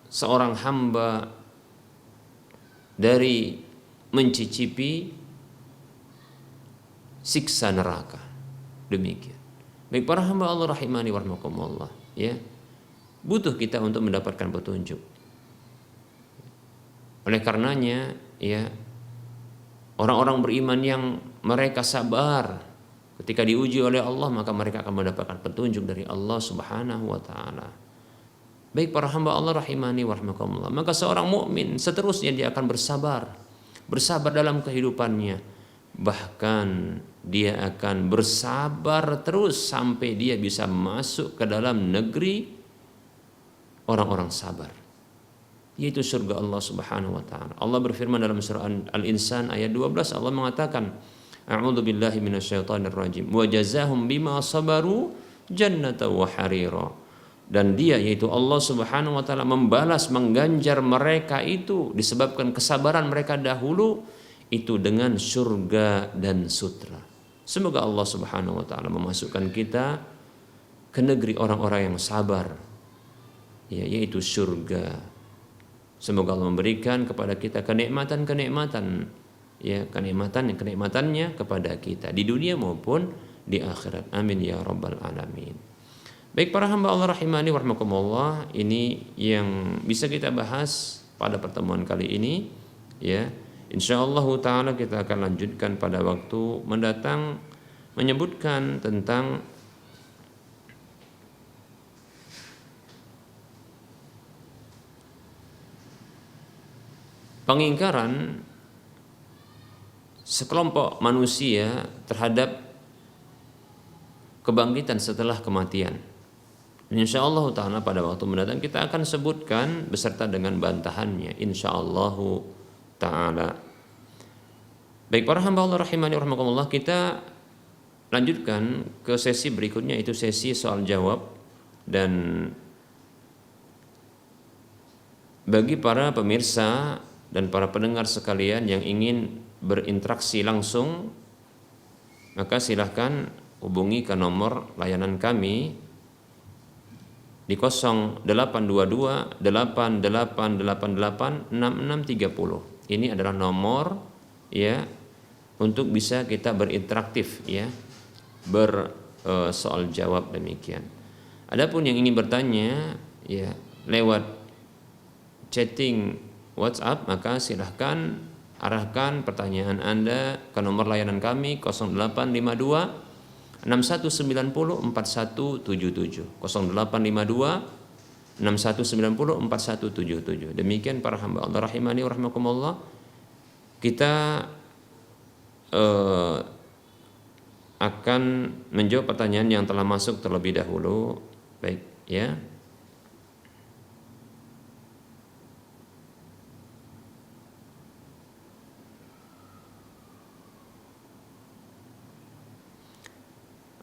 seorang hamba dari mencicipi siksa neraka. Demikian. Baik para hamba Allah rahimani wa rahmakumullah, ya. Butuh kita untuk mendapatkan petunjuk. Oleh karenanya ya orang-orang beriman yang mereka sabar ketika diuji oleh Allah, maka mereka akan mendapatkan petunjuk dari Allah Subhanahu wa taala. Baik para hamba Allah rahimani wa rahmakumullah, maka seorang mukmin seterusnya dia akan bersabar dalam kehidupannya, bahkan dia akan bersabar terus sampai dia bisa masuk ke dalam negeri orang-orang sabar, yaitu surga Allah Subhanahu wa taala. Allah berfirman dalam surah Al-Insan ayat 12, Allah mengatakan, A'udzu billahi minasyaitonir rajim. Wa jazahum bima sabaru jannatan wa harira. Dan dia yaitu Allah Subhanahu wa taala membalas, mengganjar mereka itu disebabkan kesabaran mereka dahulu itu dengan surga dan sutra. Semoga Allah Subhanahu wa taala memasukkan kita ke negeri orang-orang yang sabar, ya, yaitu surga. Semoga Allah memberikan kepada kita kenikmatan-kenikmatan, ya, kenikmatannya kepada kita di dunia maupun di akhirat. Amin ya rabbal alamin. Baik para hamba Allah rahimani wa rahmakumullah, ini yang bisa kita bahas pada pertemuan kali ini, ya. Insyaallah taala kita akan lanjutkan pada waktu mendatang menyebutkan tentang pengingkaran sekelompok manusia terhadap kebangkitan setelah kematian. Insyaallah taala pada waktu mendatang kita akan sebutkan beserta dengan bantahannya insyaallah taala. Baik para hamba Allah rahimani wa rahmakumullah, kita lanjutkan ke sesi berikutnya, itu sesi soal jawab. Dan bagi para pemirsa dan para pendengar sekalian yang ingin berinteraksi langsung, maka silahkan hubungi ke nomor layanan kami di 0822 8888 6630. Ini adalah nomor, ya, untuk bisa kita berinteraktif, ya, soal jawab demikian. Adapun yang ingin bertanya, ya, lewat chatting WhatsApp, maka silahkan arahkan pertanyaan Anda ke nomor layanan kami 0852 6190 4177 0852 6190 4177. Demikian para hamba Allah rahimani wa rahmakumullah, kita akan menjawab pertanyaan yang telah masuk terlebih dahulu. Baik, ya.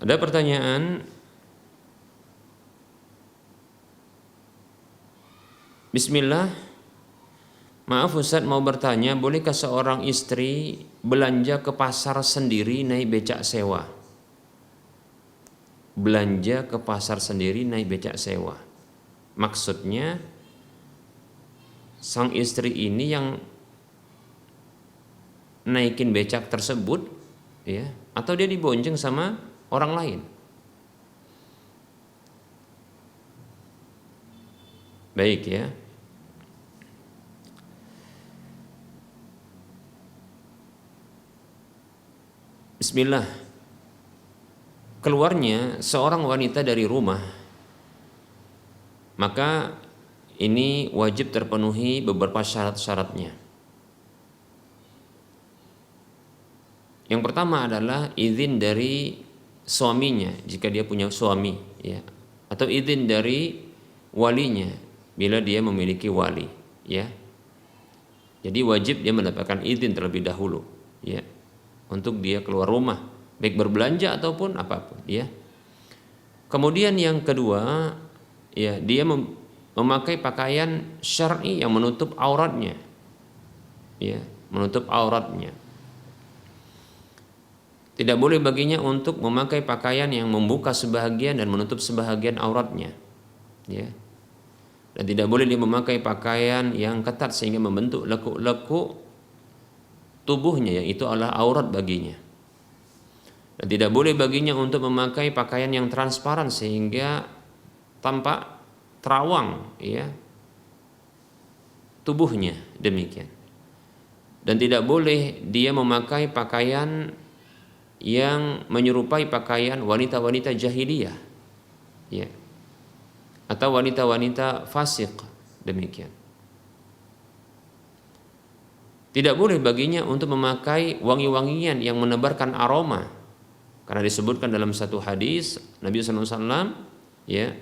Ada pertanyaan, Bismillah, maaf Ustaz, mau bertanya, bolehkah seorang istri belanja ke pasar sendiri naik becak sewa? Belanja ke pasar sendiri naik becak sewa, maksudnya sang istri ini yang naikin becak tersebut, ya, atau dia dibonceng sama orang lain? Baik, ya. Bismillah. Keluarnya seorang wanita dari rumah, maka ini wajib terpenuhi beberapa syarat-syaratnya. Yang pertama adalah izin dari suaminya jika dia punya suami, ya, atau izin dari walinya bila dia memiliki wali, ya. Jadi wajib dia mendapatkan izin terlebih dahulu, ya, untuk dia keluar rumah, baik berbelanja ataupun apapun, ya. Kemudian yang kedua, ya, dia memakai pakaian syar'i yang menutup auratnya, ya, menutup auratnya. Tidak boleh baginya untuk memakai pakaian yang membuka sebahagian dan menutup sebahagian auratnya, ya. Dan tidak boleh dia memakai pakaian yang ketat sehingga membentuk lekuk-lekuk tubuhnya, yang itu adalah aurat baginya. Dan tidak boleh baginya untuk memakai pakaian yang transparan sehingga tampak terawang, ya, tubuhnya, demikian. Dan tidak boleh dia memakai pakaian yang menyerupai pakaian wanita-wanita jahiliyah, ya, atau wanita-wanita fasik, demikian. Tidak boleh baginya untuk memakai wangi-wangian yang menebarkan aroma, karena disebutkan dalam satu hadis Nabi SAW, ya,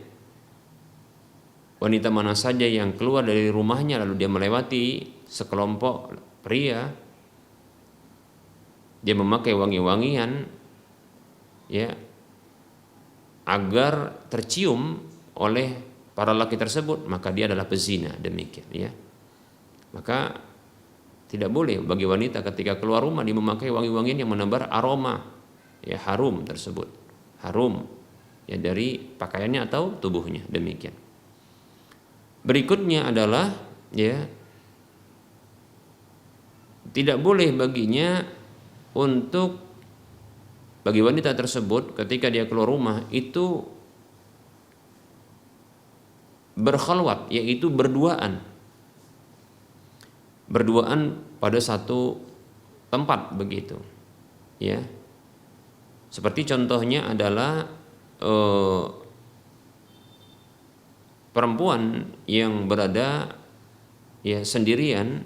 wanita mana saja yang keluar dari rumahnya lalu dia melewati sekelompok pria, dia memakai wangi-wangian, ya, agar tercium oleh para laki tersebut, maka dia adalah pezina, demikian, ya. Maka tidak boleh bagi wanita ketika keluar rumah dia memakai wangi-wangian yang menebar aroma, ya, harum tersebut, harum, ya dari pakaiannya atau tubuhnya, demikian. Berikutnya adalah ya tidak boleh baginya untuk bagi wanita tersebut ketika dia keluar rumah itu berkhalwat, yaitu berduaan pada satu tempat begitu, ya. Seperti contohnya adalah perempuan yang berada ya sendirian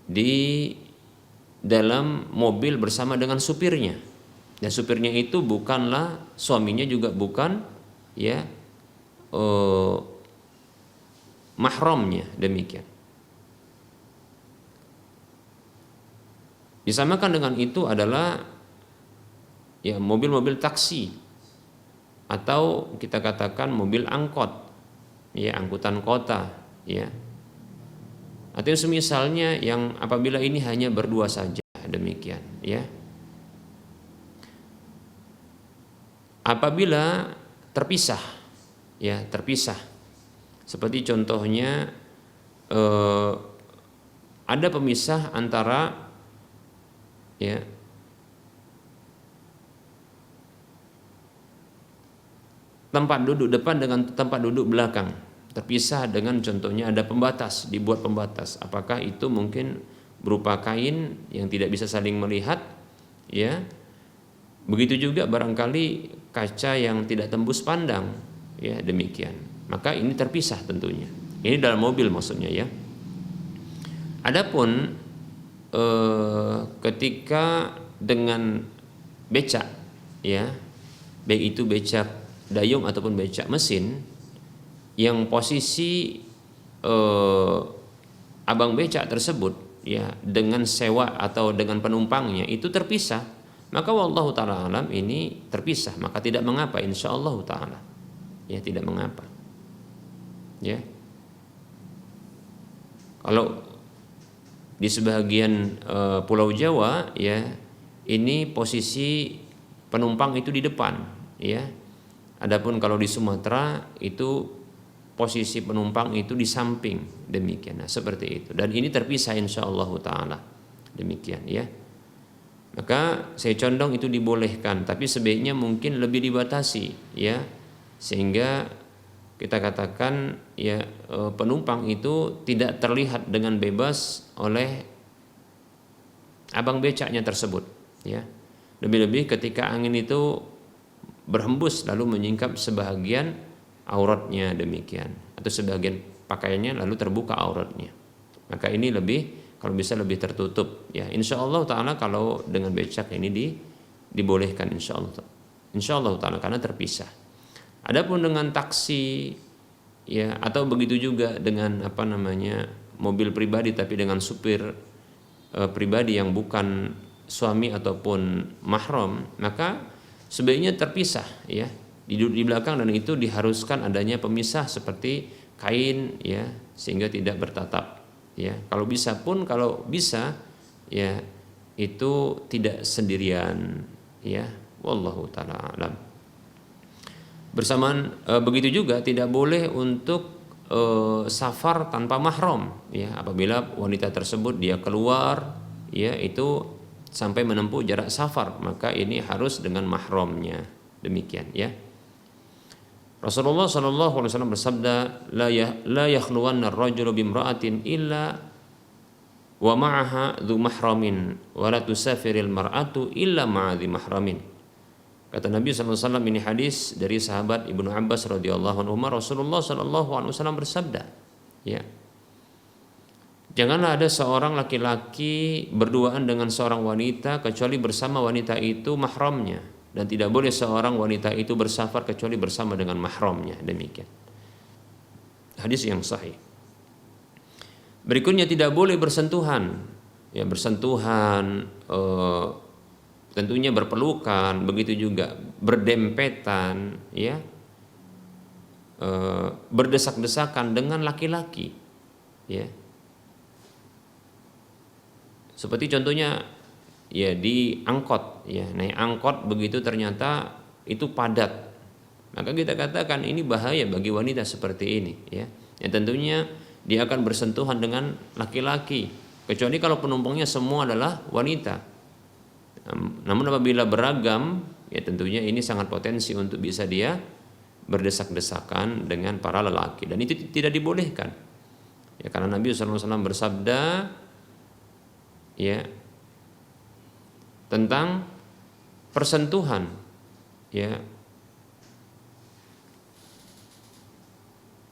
di dalam mobil bersama dengan supirnya, dan supirnya itu bukanlah suaminya, juga bukan ya mahramnya, demikian. Disamakan dengan itu adalah ya mobil-mobil taksi atau kita katakan mobil angkot, ya angkutan kota, ya. Atau semisalnya yang apabila ini hanya berdua saja, demikian, ya. Apabila terpisah, ya terpisah, seperti contohnya ada pemisah antara ya tempat duduk depan dengan tempat duduk belakang, terpisah dengan contohnya ada pembatas, dibuat pembatas. Apakah itu mungkin berupa kain yang tidak bisa saling melihat, ya. Begitu juga barangkali kaca yang tidak tembus pandang, ya demikian. Maka ini terpisah tentunya. Ini dalam mobil maksudnya, ya. Adapun ketika dengan becak, ya, baik itu becak dayung ataupun becak mesin, yang posisi abang becak tersebut ya dengan sewa atau dengan penumpangnya itu terpisah, maka wallahu taala alam ini terpisah, maka tidak mengapa insyaallah taala, ya tidak mengapa, ya. Kalau di sebagian Pulau Jawa, ya ini posisi penumpang itu di depan, ya. Adapun kalau di Sumatera itu posisi penumpang itu di samping, demikian. Nah, seperti itu. Dan ini terpisah insyaallah taala. Demikian, ya. Maka saya condong itu dibolehkan, tapi sebaiknya mungkin lebih dibatasi, ya. Sehingga kita katakan ya penumpang itu tidak terlihat dengan bebas oleh abang becaknya tersebut, ya. Lebih-lebih ketika angin itu berhembus lalu menyingkap sebahagian auratnya, demikian, atau sebagian pakaiannya lalu terbuka auratnya, maka ini lebih, kalau bisa lebih tertutup, ya. Insyaallah taala kalau dengan becak ini dibolehkan insyaallah taala karena terpisah. Adapun dengan taksi, ya, atau begitu juga dengan mobil pribadi tapi dengan supir pribadi yang bukan suami ataupun mahram, maka sebaiknya terpisah, ya, di belakang, dan itu diharuskan adanya pemisah seperti kain, ya, sehingga tidak bertatap, ya. Kalau bisa ya itu tidak sendirian, ya, wallahu taala alam. Bersamaan begitu juga tidak boleh untuk safar tanpa mahram, ya. Apabila wanita tersebut dia keluar, ya, itu sampai menempuh jarak safar, maka ini harus dengan mahramnya, demikian, ya. Rasulullah sallallahu alaihi wasallam bersabda, la yakhluwanna ar-rajulu bimra'atin illa wa ma'aha dzu mahramin wa la tusafiril mar'atu illa ma'a dzi mahramin. Kata Nabi SAW, ini hadis dari sahabat Ibnu Abbas radhiyallahu anhu, Rasulullah SAW bersabda, ya, janganlah ada seorang laki-laki berduaan dengan seorang wanita kecuali bersama wanita itu mahramnya, dan tidak boleh seorang wanita itu bersafar kecuali bersama dengan mahramnya, demikian. Hadis yang sahih. Berikutnya tidak boleh bersentuhan, ya, bersentuhan tentunya berpelukan, begitu juga berdempetan, ya, berdesak-desakan dengan laki-laki, ya. Seperti contohnya ya di angkot, ya, naik angkot begitu ternyata itu padat, maka kita katakan ini bahaya bagi wanita seperti ini, ya. Yang tentunya dia akan bersentuhan dengan laki-laki, kecuali kalau penumpangnya semua adalah wanita. Namun apabila beragam, ya tentunya ini sangat potensi untuk bisa dia berdesak-desakan dengan para lelaki, dan itu tidak dibolehkan. Ya, karena Nabi SAW bersabda, ya, tentang persentuhan, ya.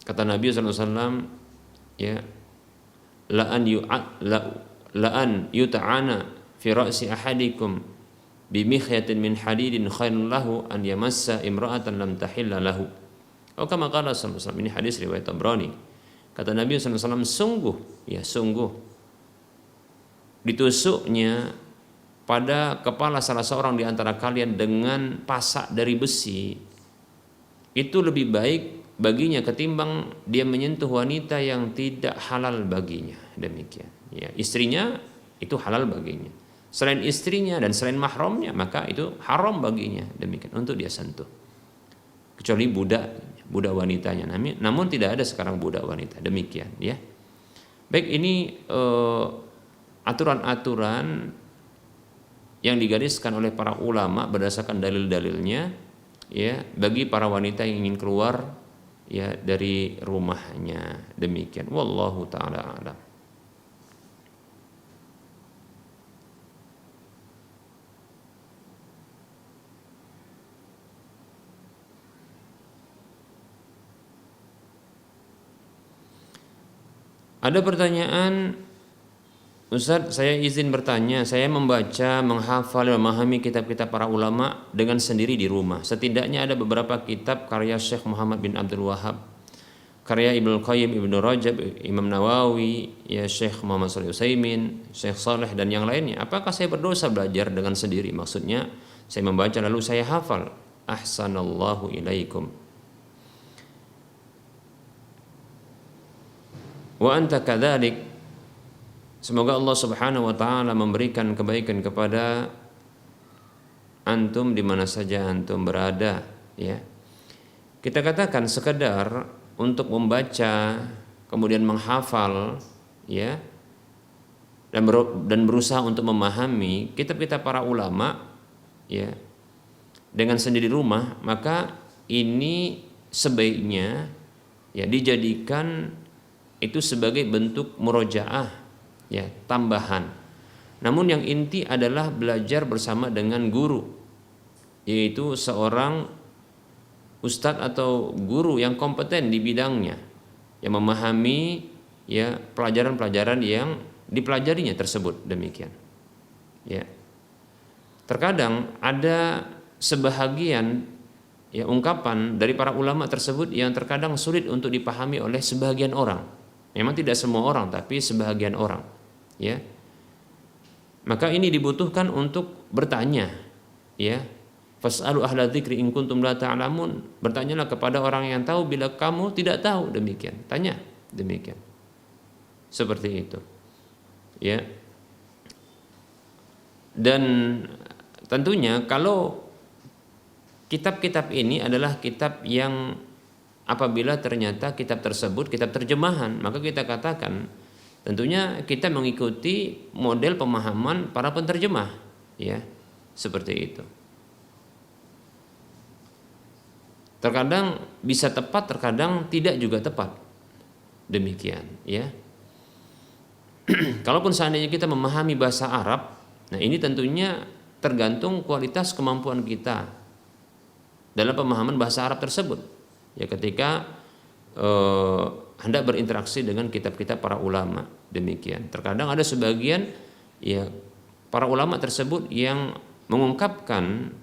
Kata Nabi SAW, ya, la an yuta'ana fi ra'si ahadikum bimikhyatin min hadidin khairun lahu an yamassa imra'atan lam tahilla lahu. Oh, kama qala sallallahu alaihi wasallam. Ini hadis riwayat Tabrani. Kata Nabi SAW, sungguh ditusuknya pada kepala salah seorang di antara kalian dengan pasak dari besi, itu lebih baik baginya ketimbang dia menyentuh wanita yang tidak halal baginya. Demikian, ya, istrinya itu halal baginya, selain istrinya dan selain mahramnya maka itu haram baginya, demikian, untuk dia sentuh, kecuali budak wanitanya. Namun tidak ada sekarang budak wanita, demikian, ya. Baik, ini aturan-aturan yang digariskan oleh para ulama berdasarkan dalil-dalilnya, ya, bagi para wanita yang ingin keluar, ya, dari rumahnya, demikian. Wallahu taala a'lam. Ada pertanyaan, Ustaz, saya izin bertanya. Saya membaca, menghafal, dan memahami kitab-kitab para ulama dengan sendiri di rumah. Setidaknya ada beberapa kitab karya Syekh Muhammad bin Abdul Wahhab, karya Ibnu Qayyim, Ibnu Rajab, Imam Nawawi, ya, Syekh Muhammad Shalih Utsaimin, Syekh Saleh, dan yang lainnya. Apakah saya berdosa belajar dengan sendiri? Maksudnya, saya membaca lalu saya hafal. Ahsanallahu ilaikum. Wa anta kadzalik. Semoga Allah Subhanahu wa taala memberikan kebaikan kepada antum di mana saja antum berada, ya. Kita katakan sekedar untuk membaca kemudian menghafal, ya, dan berusaha untuk memahami kitab-kitab para ulama, ya, dengan sendiri rumah, maka ini sebaiknya, ya, dijadikan itu sebagai bentuk murojaah, ya, tambahan. Namun yang inti adalah belajar bersama dengan guru, yaitu seorang ustadz atau guru yang kompeten di bidangnya, yang memahami, ya, pelajaran-pelajaran yang dipelajarinya tersebut, demikian, ya. Terkadang ada sebahagian, ya, ungkapan dari para ulama tersebut yang terkadang sulit untuk dipahami oleh sebagian orang. Memang tidak semua orang, tapi sebahagian orang, ya. Maka ini dibutuhkan untuk bertanya, ya. Fas'alu ahla dzikri in kuntum la ta'lamun. Bertanyalah kepada orang yang tahu bila kamu tidak tahu, demikian. Tanya, demikian. Seperti itu, ya. Dan tentunya kalau kitab-kitab ini adalah kitab yang apabila ternyata kitab tersebut kitab terjemahan, maka kita katakan tentunya kita mengikuti model pemahaman para penterjemah, ya, seperti itu. Terkadang bisa tepat, terkadang tidak juga tepat, demikian, ya. Kalaupun seandainya kita memahami bahasa Arab, nah ini tentunya tergantung kualitas kemampuan kita dalam pemahaman bahasa Arab tersebut. Ya, ketika hendak berinteraksi dengan kitab-kitab para ulama, demikian. Terkadang ada sebagian, ya, para ulama tersebut yang mengungkapkan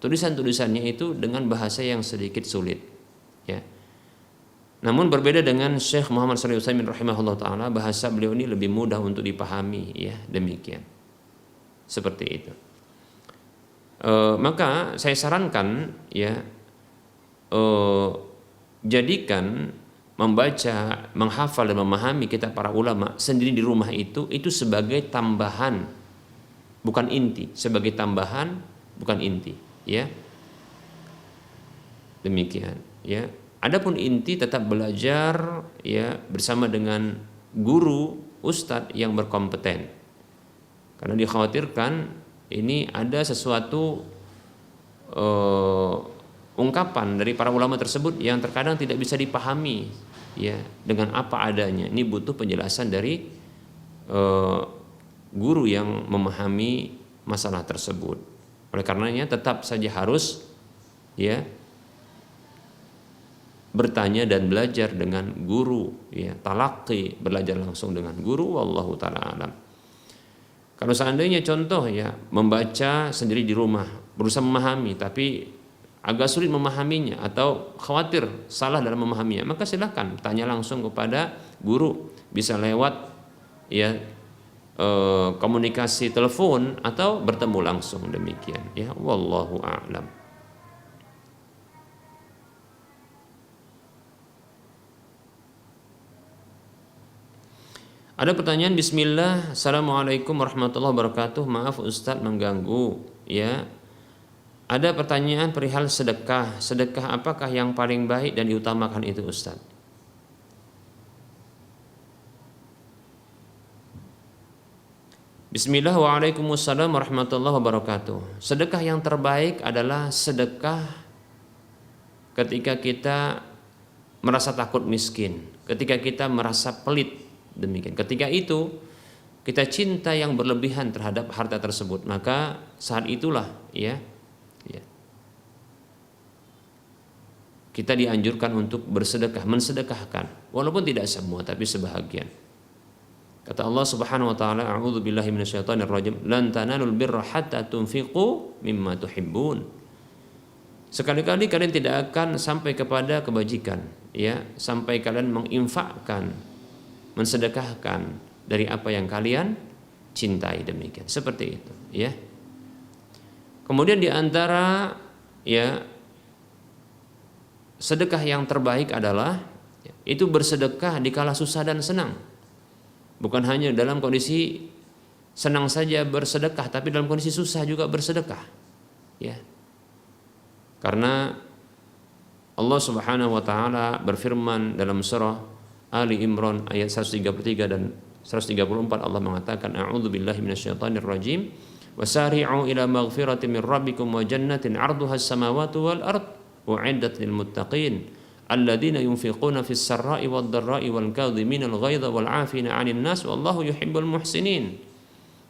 tulisan-tulisannya itu dengan bahasa yang sedikit sulit, ya. Namun berbeda dengan Syekh Muhammad Shalih Utsaimin rahimahullah taala, bahasa beliau ini lebih mudah untuk dipahami, ya, demikian. Seperti itu. Maka saya sarankan, ya, jadikan membaca, menghafal dan memahami kitab para ulama sendiri di rumah itu sebagai tambahan, bukan inti, sebagai tambahan, bukan inti, ya. Demikian, ya. Adapun inti tetap belajar ya bersama dengan guru, ustadz yang berkompeten. Karena dikhawatirkan ini ada sesuatu ungkapan dari para ulama tersebut yang terkadang tidak bisa dipahami ya dengan apa adanya. Ini butuh penjelasan dari guru yang memahami masalah tersebut. Oleh karenanya tetap saja harus ya bertanya dan belajar dengan guru ya, talaqi, belajar langsung dengan guru, wallahu taala alam. Kalau seandainya contoh ya membaca sendiri di rumah, berusaha memahami tapi agak sulit memahaminya atau khawatir salah dalam memahaminya, maka silakan tanya langsung kepada guru, bisa lewat ya komunikasi telepon atau bertemu langsung, demikian ya, wallahu a'lam. Ada pertanyaan, bismillah, assalamualaikum warahmatullahi wabarakatuh, maaf Ustadz mengganggu ya. Ada pertanyaan perihal sedekah. Sedekah apakah yang paling baik dan diutamakan itu Ustadz? Bismillah, waalaikumsalam warahmatullahi wabarakatuh. Sedekah yang terbaik adalah sedekah ketika kita merasa takut miskin, ketika kita merasa pelit. Demikian. Ketika itu kita cinta yang berlebihan terhadap harta tersebut, maka saat itulah ya kita dianjurkan untuk bersedekah, mensedekahkan, walaupun tidak semua tapi sebahagian. Kata Allah Subhanahu wa taala, a'udzubillahi minasyaitonir rajim, lan tanalul birra hatta tunfiqu mimma tuhibbun. Sekali-kali kalian tidak akan sampai kepada kebajikan ya, sampai kalian menginfakkan, mensedekahkan dari apa yang kalian cintai, demikian. Seperti itu, ya. Kemudian di antara ya sedekah yang terbaik adalah itu bersedekah di kala susah dan senang. Bukan hanya dalam kondisi senang saja bersedekah, tapi dalam kondisi susah juga bersedekah. Ya. Karena Allah Subhanahu wa taala berfirman dalam surah Ali Imran ayat 133 dan 134, Allah mengatakan, a'udzubillahi minasyaitonir rajim, wasari'u ila maghfiratin min rabbikum wa jannatin 'arduhas samawati wal ard u'iddat lil muttaqin alladzina yunfiquna fis sarra'i wad dharra'i wal kadhiminal ghaidha wal 'afina 'anil nas wallahu yuhibbul muhsinin.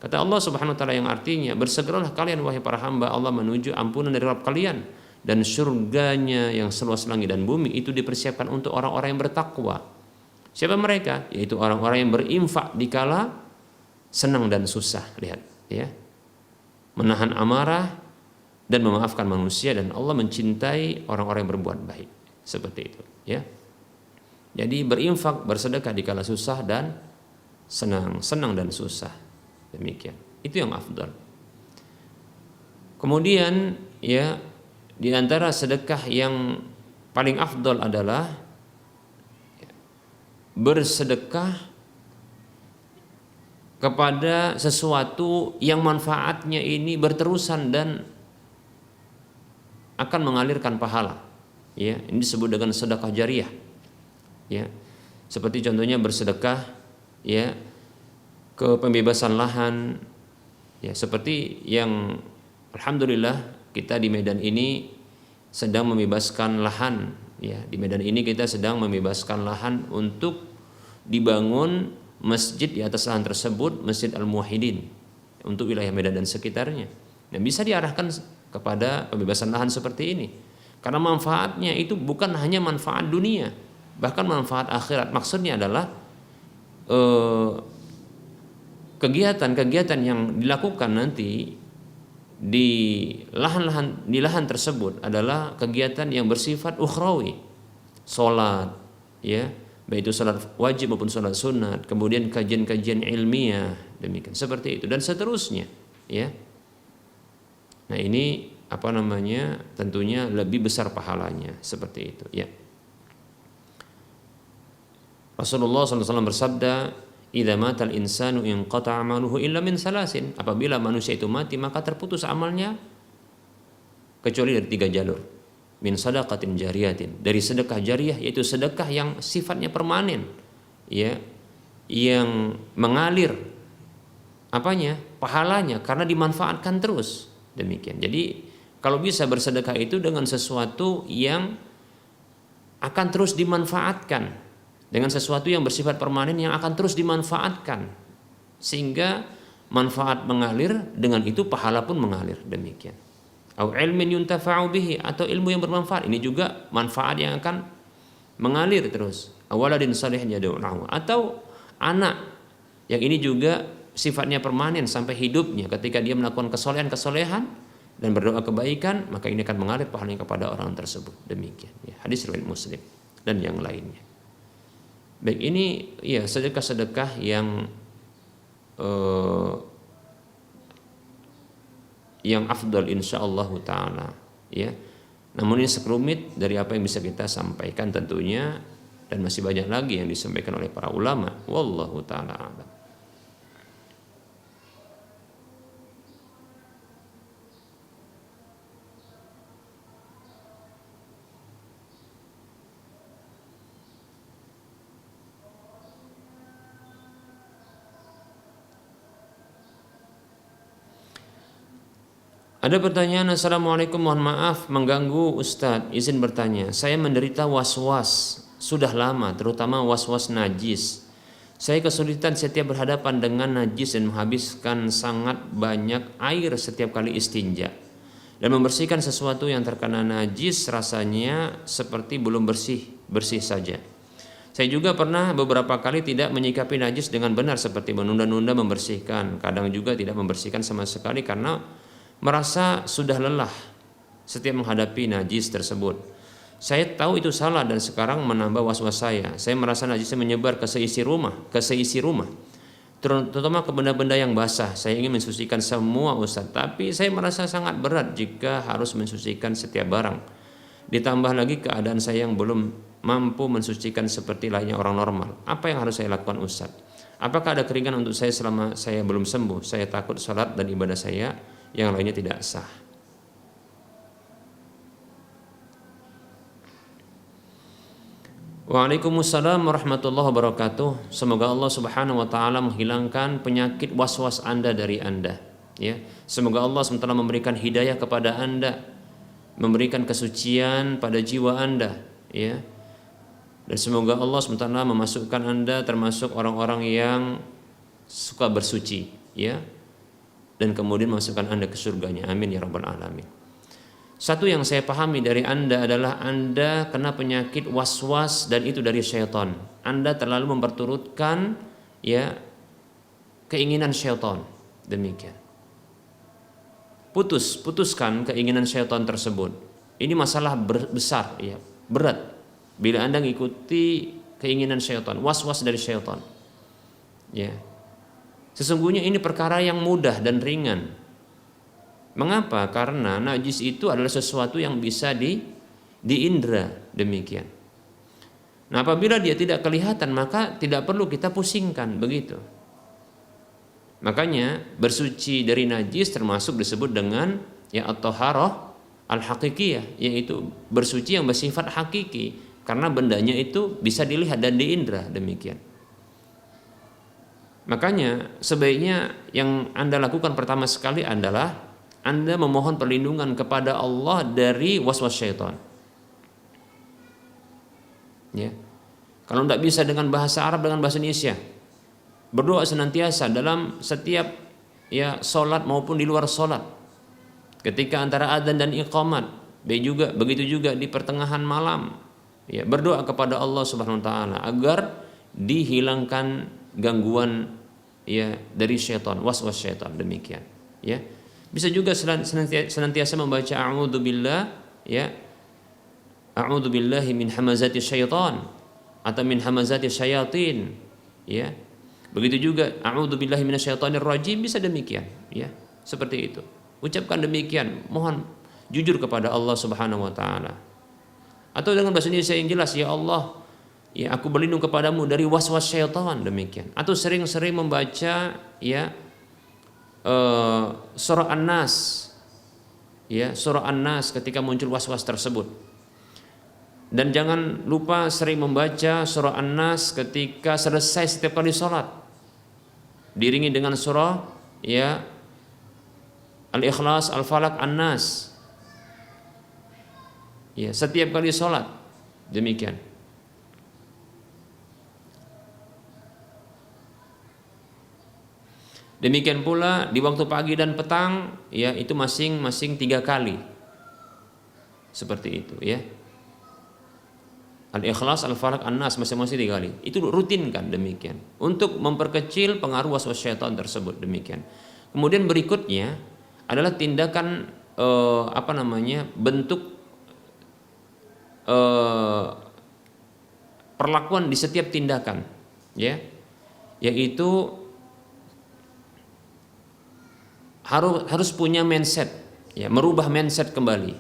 Kata Allah Subhanahu wa taala yang artinya, bersegeralah kalian wahai para hamba Allah menuju ampunan dari Rabb kalian, dan surganya yang seluas langit dan bumi itu dipersiapkan untuk orang-orang yang bertakwa. Siapa mereka? Yaitu orang-orang yang berinfak di kala senang dan susah. Lihat, ya. Menahan amarah dan memaafkan manusia, dan Allah mencintai orang-orang yang berbuat baik. Seperti itu, ya. Jadi berinfak, bersedekah di kala susah dan senang dan susah. Demikian. Itu yang afdal. Kemudian ya, di antara sedekah yang paling afdal adalah bersedekah kepada sesuatu yang manfaatnya ini berterusan dan akan mengalirkan pahala. Ya, ini disebut dengan sedekah jariyah. Ya. Seperti contohnya bersedekah ya ke pembebasan lahan, ya, seperti yang alhamdulillah kita di Medan ini sedang membebaskan lahan. Ya, di Medan ini kita sedang membebaskan lahan untuk dibangun masjid di atas lahan tersebut, Masjid Al-Muwahhidin, untuk wilayah Medan dan sekitarnya. Dan bisa diarahkan kepada pembebasan lahan seperti ini. Karena manfaatnya itu bukan hanya manfaat dunia, bahkan manfaat akhirat. Maksudnya adalah kegiatan-kegiatan yang dilakukan nanti di lahan tersebut adalah kegiatan yang bersifat ukhrawi, salat, ya, baik itu salat wajib maupun salat sunat, kemudian kajian-kajian ilmiah, demikian, seperti itu dan seterusnya, ya. Nah, ini tentunya lebih besar pahalanya, seperti itu, ya. Rasulullah SAW bersabda, idza matal insanu inqata amaluhu illa min salasin. Apabila manusia itu mati maka terputus amalnya kecuali dari 3 jalur. min sadaqatin jariyatin, dari sedekah jariyah, yaitu sedekah yang sifatnya permanen, ya, yang mengalir apanya, pahalanya, karena dimanfaatkan terus, demikian. Jadi kalau bisa bersedekah itu dengan sesuatu yang akan terus dimanfaatkan, dengan sesuatu yang bersifat permanen yang akan terus dimanfaatkan, sehingga manfaat mengalir, dengan itu pahala pun mengalir, demikian. Au ilmin yuntafa'u bihi, atau ilmu yang bermanfaat, ini juga manfaat yang akan mengalir terus. Awaladin salihin yad'u lahu, atau anak yang ini juga sifatnya permanen sampai hidupnya, ketika dia melakukan kesolehan dan berdoa kebaikan, maka ini akan mengalir pahalanya kepada orang tersebut, demikian, ya. Hadis riwayat Muslim dan yang lainnya. Baik, ini ya sedekah-sedekah yang afdal insyaallah taala, ya. Namun ini sekelumit dari apa yang bisa kita sampaikan tentunya, dan masih banyak lagi yang disampaikan oleh para ulama. Wallahu taala a'lam. Ada pertanyaan, Assalamualaikum, mohon maaf mengganggu Ustadz, izin bertanya. Saya menderita was-was sudah lama, terutama was-was najis. Saya kesulitan setiap berhadapan dengan najis dan menghabiskan sangat banyak air setiap kali istinja. Dan membersihkan sesuatu yang terkena najis rasanya seperti belum bersih saja. Saya juga pernah beberapa kali tidak menyikapi najis dengan benar, seperti menunda-nunda membersihkan. Kadang juga tidak membersihkan sama sekali karena merasa sudah lelah setiap menghadapi najis tersebut. Saya tahu itu salah dan sekarang menambah was-was saya. Saya merasa najisnya menyebar ke seisi rumah, terutama ke benda-benda yang basah. Saya ingin mensucikan semua, Ustaz, tapi saya merasa sangat berat jika harus mensucikan setiap barang. Ditambah lagi keadaan saya yang belum mampu mensucikan seperti lainnya orang normal. Apa yang harus saya lakukan, Ustaz? Apakah ada keringanan untuk saya selama saya belum sembuh? Saya takut salat dan ibadah saya yang lainnya tidak sah. Waalaikumsalam warahmatullahi wabarakatuh. Semoga Allah Subhanahu wa taala menghilangkan penyakit was-was Anda dari Anda, ya. Semoga Allah SWT memberikan hidayah kepada Anda, memberikan kesucian pada jiwa Anda, ya. Dan semoga Allah SWT memasukkan Anda termasuk orang-orang yang suka bersuci, ya, dan kemudian masukkan Anda ke surganya. Amin ya rabbal alamin. Satu yang saya pahami dari Anda adalah Anda kena penyakit was-was, dan itu dari syaitan. Anda terlalu memperturutkan, ya, keinginan syaitan. Demikian. Putuskan keinginan syaitan tersebut. Ini masalah besar, ya, berat. Bila Anda mengikuti keinginan syaitan, was-was dari syaitan, ya. Sesungguhnya ini perkara yang mudah dan ringan. Mengapa? Karena najis itu adalah sesuatu yang bisa diindra, demikian. Nah, apabila dia tidak kelihatan, maka tidak perlu kita pusingkan, begitu. Makanya bersuci dari najis termasuk disebut dengan, ya, at-thaharah al-haqiqiyah, yaitu bersuci yang bersifat hakiki, karena bendanya itu bisa dilihat dan diindra, demikian. Makanya sebaiknya yang Anda lakukan pertama sekali adalah Anda memohon perlindungan kepada Allah dari was-was syaitan, ya. Kalau tidak bisa dengan bahasa Arab, dengan bahasa Indonesia, berdoa senantiasa dalam setiap, ya, sholat maupun di luar sholat, ketika antara adzan dan iqamat, begitu juga di pertengahan malam, ya, berdoa kepada Allah Subhanahu wa taala agar dihilangkan gangguan, ya, dari syaitan, was-was syaitan, demikian, ya. Bisa juga senantiasa membaca a'udzubillah, ya, a'udzubillahi min hamazati syaitan atau min hamazati syayatin, ya. Begitu juga a'udzubillahi minasyaitonir rajim, bisa demikian, ya, seperti itu. Ucapkan demikian, mohon jujur kepada Allah Subhanahu wa taala. Atau dengan bahasa Indonesia yang jelas, ya Allah, ya, aku berlindung kepadamu dari was-was syaitan, demikian. Atau sering-sering membaca, ya, surah An-Nas, ya, surah An-Nas ketika muncul was-was tersebut, Dan jangan lupa sering membaca surah An-Nas ketika selesai setiap kali sholat, diiringi dengan surah ya Al-Ikhlas, Al-Falaq, An-Nas ya setiap kali sholat. Demikian. Demikian pula di waktu pagi dan petang ya itu masing-masing 3 kali. Seperti itu ya. Al-Ikhlas, Al-Falaq, An-Nas masing-masing 3 kali. Itu rutinkan demikian untuk memperkecil pengaruh waswas syaitan tersebut demikian. Kemudian berikutnya adalah tindakan bentuk perlakuan di setiap tindakan ya. Yaitu harus punya mindset ya, merubah mindset kembali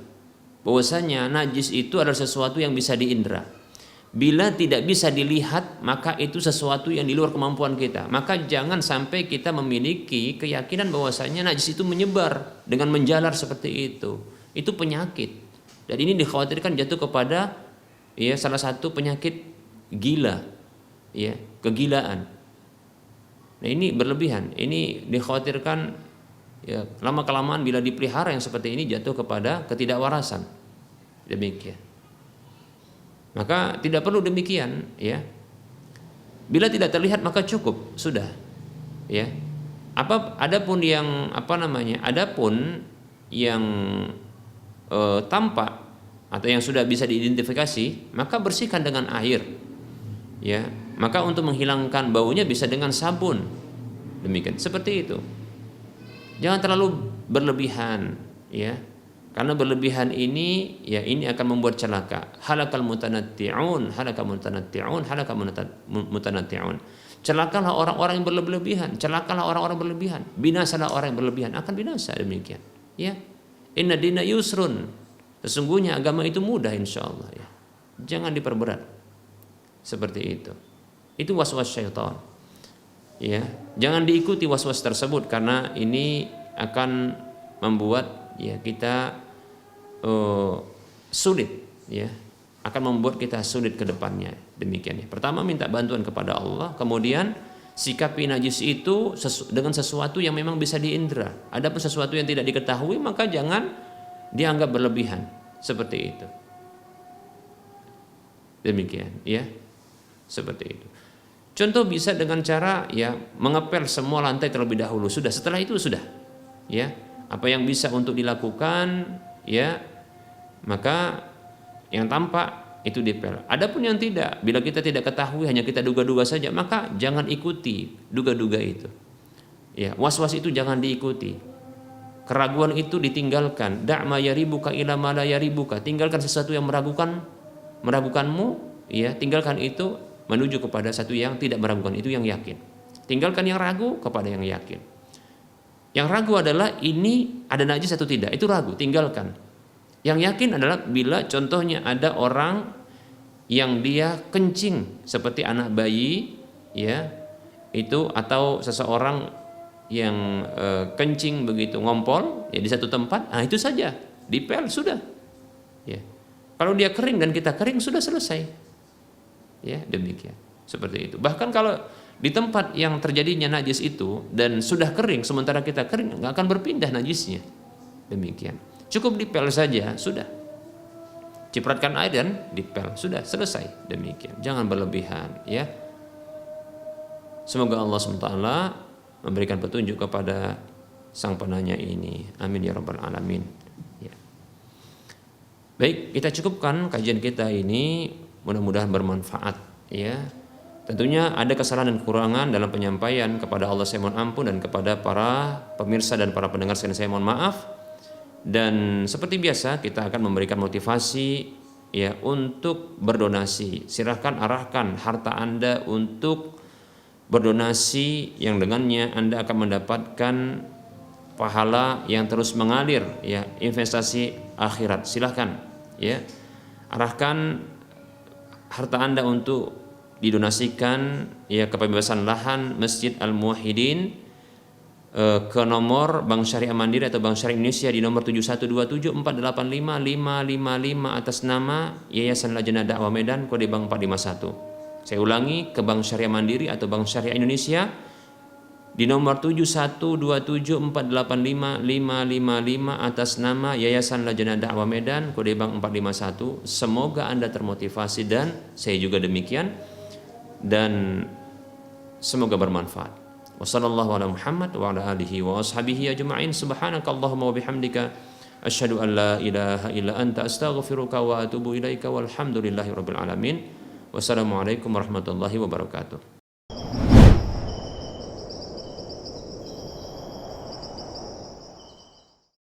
bahwasanya najis itu adalah sesuatu yang bisa diindra. Bila tidak bisa dilihat, maka itu sesuatu yang di luar kemampuan kita. Maka jangan sampai kita memiliki keyakinan bahwasanya najis itu menyebar dengan menjalar seperti itu. Itu penyakit. Dan ini dikhawatirkan jatuh kepada ya salah satu penyakit gila, ya, kegilaan. Nah, ini berlebihan. Ini dikhawatirkan ya lama kelamaan bila dipelihara yang seperti ini jatuh kepada ketidakwarasan. Demikian. Maka tidak perlu demikian ya. Bila tidak terlihat maka cukup, sudah. Ya. Adapun yang adapun yang tampak atau yang sudah bisa diidentifikasi, maka bersihkan dengan air. Ya. Maka untuk menghilangkan baunya bisa dengan sabun. Demikian, seperti itu. Jangan terlalu berlebihan, ya. Karena berlebihan ini ya ini akan membuat celaka. Halakal mutanatti'un. Celakalah orang-orang yang berlebihan, celakalah orang-orang berlebihan. Binasalah orang yang berlebihan, akan binasa demikian. Ya. Inna dina yusrun. Sesungguhnya agama itu mudah insyaallah ya. Jangan diperberat. Seperti itu. Itu waswas syaitan. Ya, jangan diikuti waswas tersebut karena ini akan membuat ya kita sulit ya, akan membuat kita sulit ke depannya. Demikian ya. Pertama minta bantuan kepada Allah, kemudian sikapi najis itu dengan sesuatu yang memang bisa diindra. Adapun sesuatu yang tidak diketahui maka jangan dianggap berlebihan. Seperti itu. Demikian ya. Seperti itu. Contoh bisa dengan cara ya mengepel semua lantai terlebih dahulu. Sudah, setelah itu sudah. Ya. Apa yang bisa untuk dilakukan ya, maka yang tampak itu dipel. Adapun yang tidak, bila kita tidak ketahui hanya kita duga-duga saja, maka jangan ikuti duga-duga itu. Ya, was-was itu jangan diikuti. Keraguan itu ditinggalkan. Da' ma yaribuka ila ma la yaribuka. Tinggalkan sesuatu yang meragukanmu, ya, tinggalkan itu menuju kepada satu yang tidak meragukan, itu yang yakin. Tinggalkan yang ragu kepada yang yakin. Yang ragu adalah ini ada najis atau tidak, itu ragu, tinggalkan. Yang yakin adalah bila contohnya ada orang yang dia kencing seperti anak bayi, ya, itu atau seseorang yang kencing begitu ngompol ya di satu tempat, nah itu saja dipel sudah. Ya. Kalau dia kering dan kita kering sudah selesai. Ya, demikian. Seperti itu. Bahkan kalau di tempat yang terjadinya najis itu dan sudah kering sementara kita kering, nggak akan berpindah najisnya. Demikian. Cukup dipel saja, sudah. Cipratkan air dan dipel, sudah selesai. Demikian. Jangan berlebihan, ya. Semoga Allah SWT memberikan petunjuk kepada sang penanya ini. Amin ya rabbal alamin. Ya. Baik, kita cukupkan kajian kita ini, mudah-mudahan bermanfaat, ya. Tentunya ada kesalahan dan kekurangan dalam penyampaian, kepada Allah saya mohon ampun, dan kepada para pemirsa dan para pendengar sekalian saya mohon maaf. Dan seperti biasa kita akan memberikan motivasi ya untuk berdonasi. Silahkan arahkan harta Anda untuk berdonasi yang dengannya Anda akan mendapatkan pahala yang terus mengalir, ya, investasi akhirat. Silahkan ya arahkan harta Anda untuk didonasikan ya kebebasan lahan Masjid Al-Muwahhidin ke nomor Bank Syariah Mandiri atau Bank Syariah Indonesia di nomor 7127485555 atas nama Yayasan Lajnah Dakwah Medan kode bank 451. Saya ulangi, ke Bank Syariah Mandiri atau Bank Syariah Indonesia di nomor 7127485555 atas nama Yayasan Lajnah Dakwah Medan kode bank 451. Semoga Anda termotivasi dan saya juga demikian, dan semoga bermanfaat. Wassallallahu ala Muhammad wa ala alihi wa ashabihi ajma'in. Subhanakallahumma wa bihamdika asyhadu an la ilaha illa anta astaghfiruka wa atubu ilaika walhamdulillahi rabbil alamin. Wassalamualaikum warahmatullahi wabarakatuh.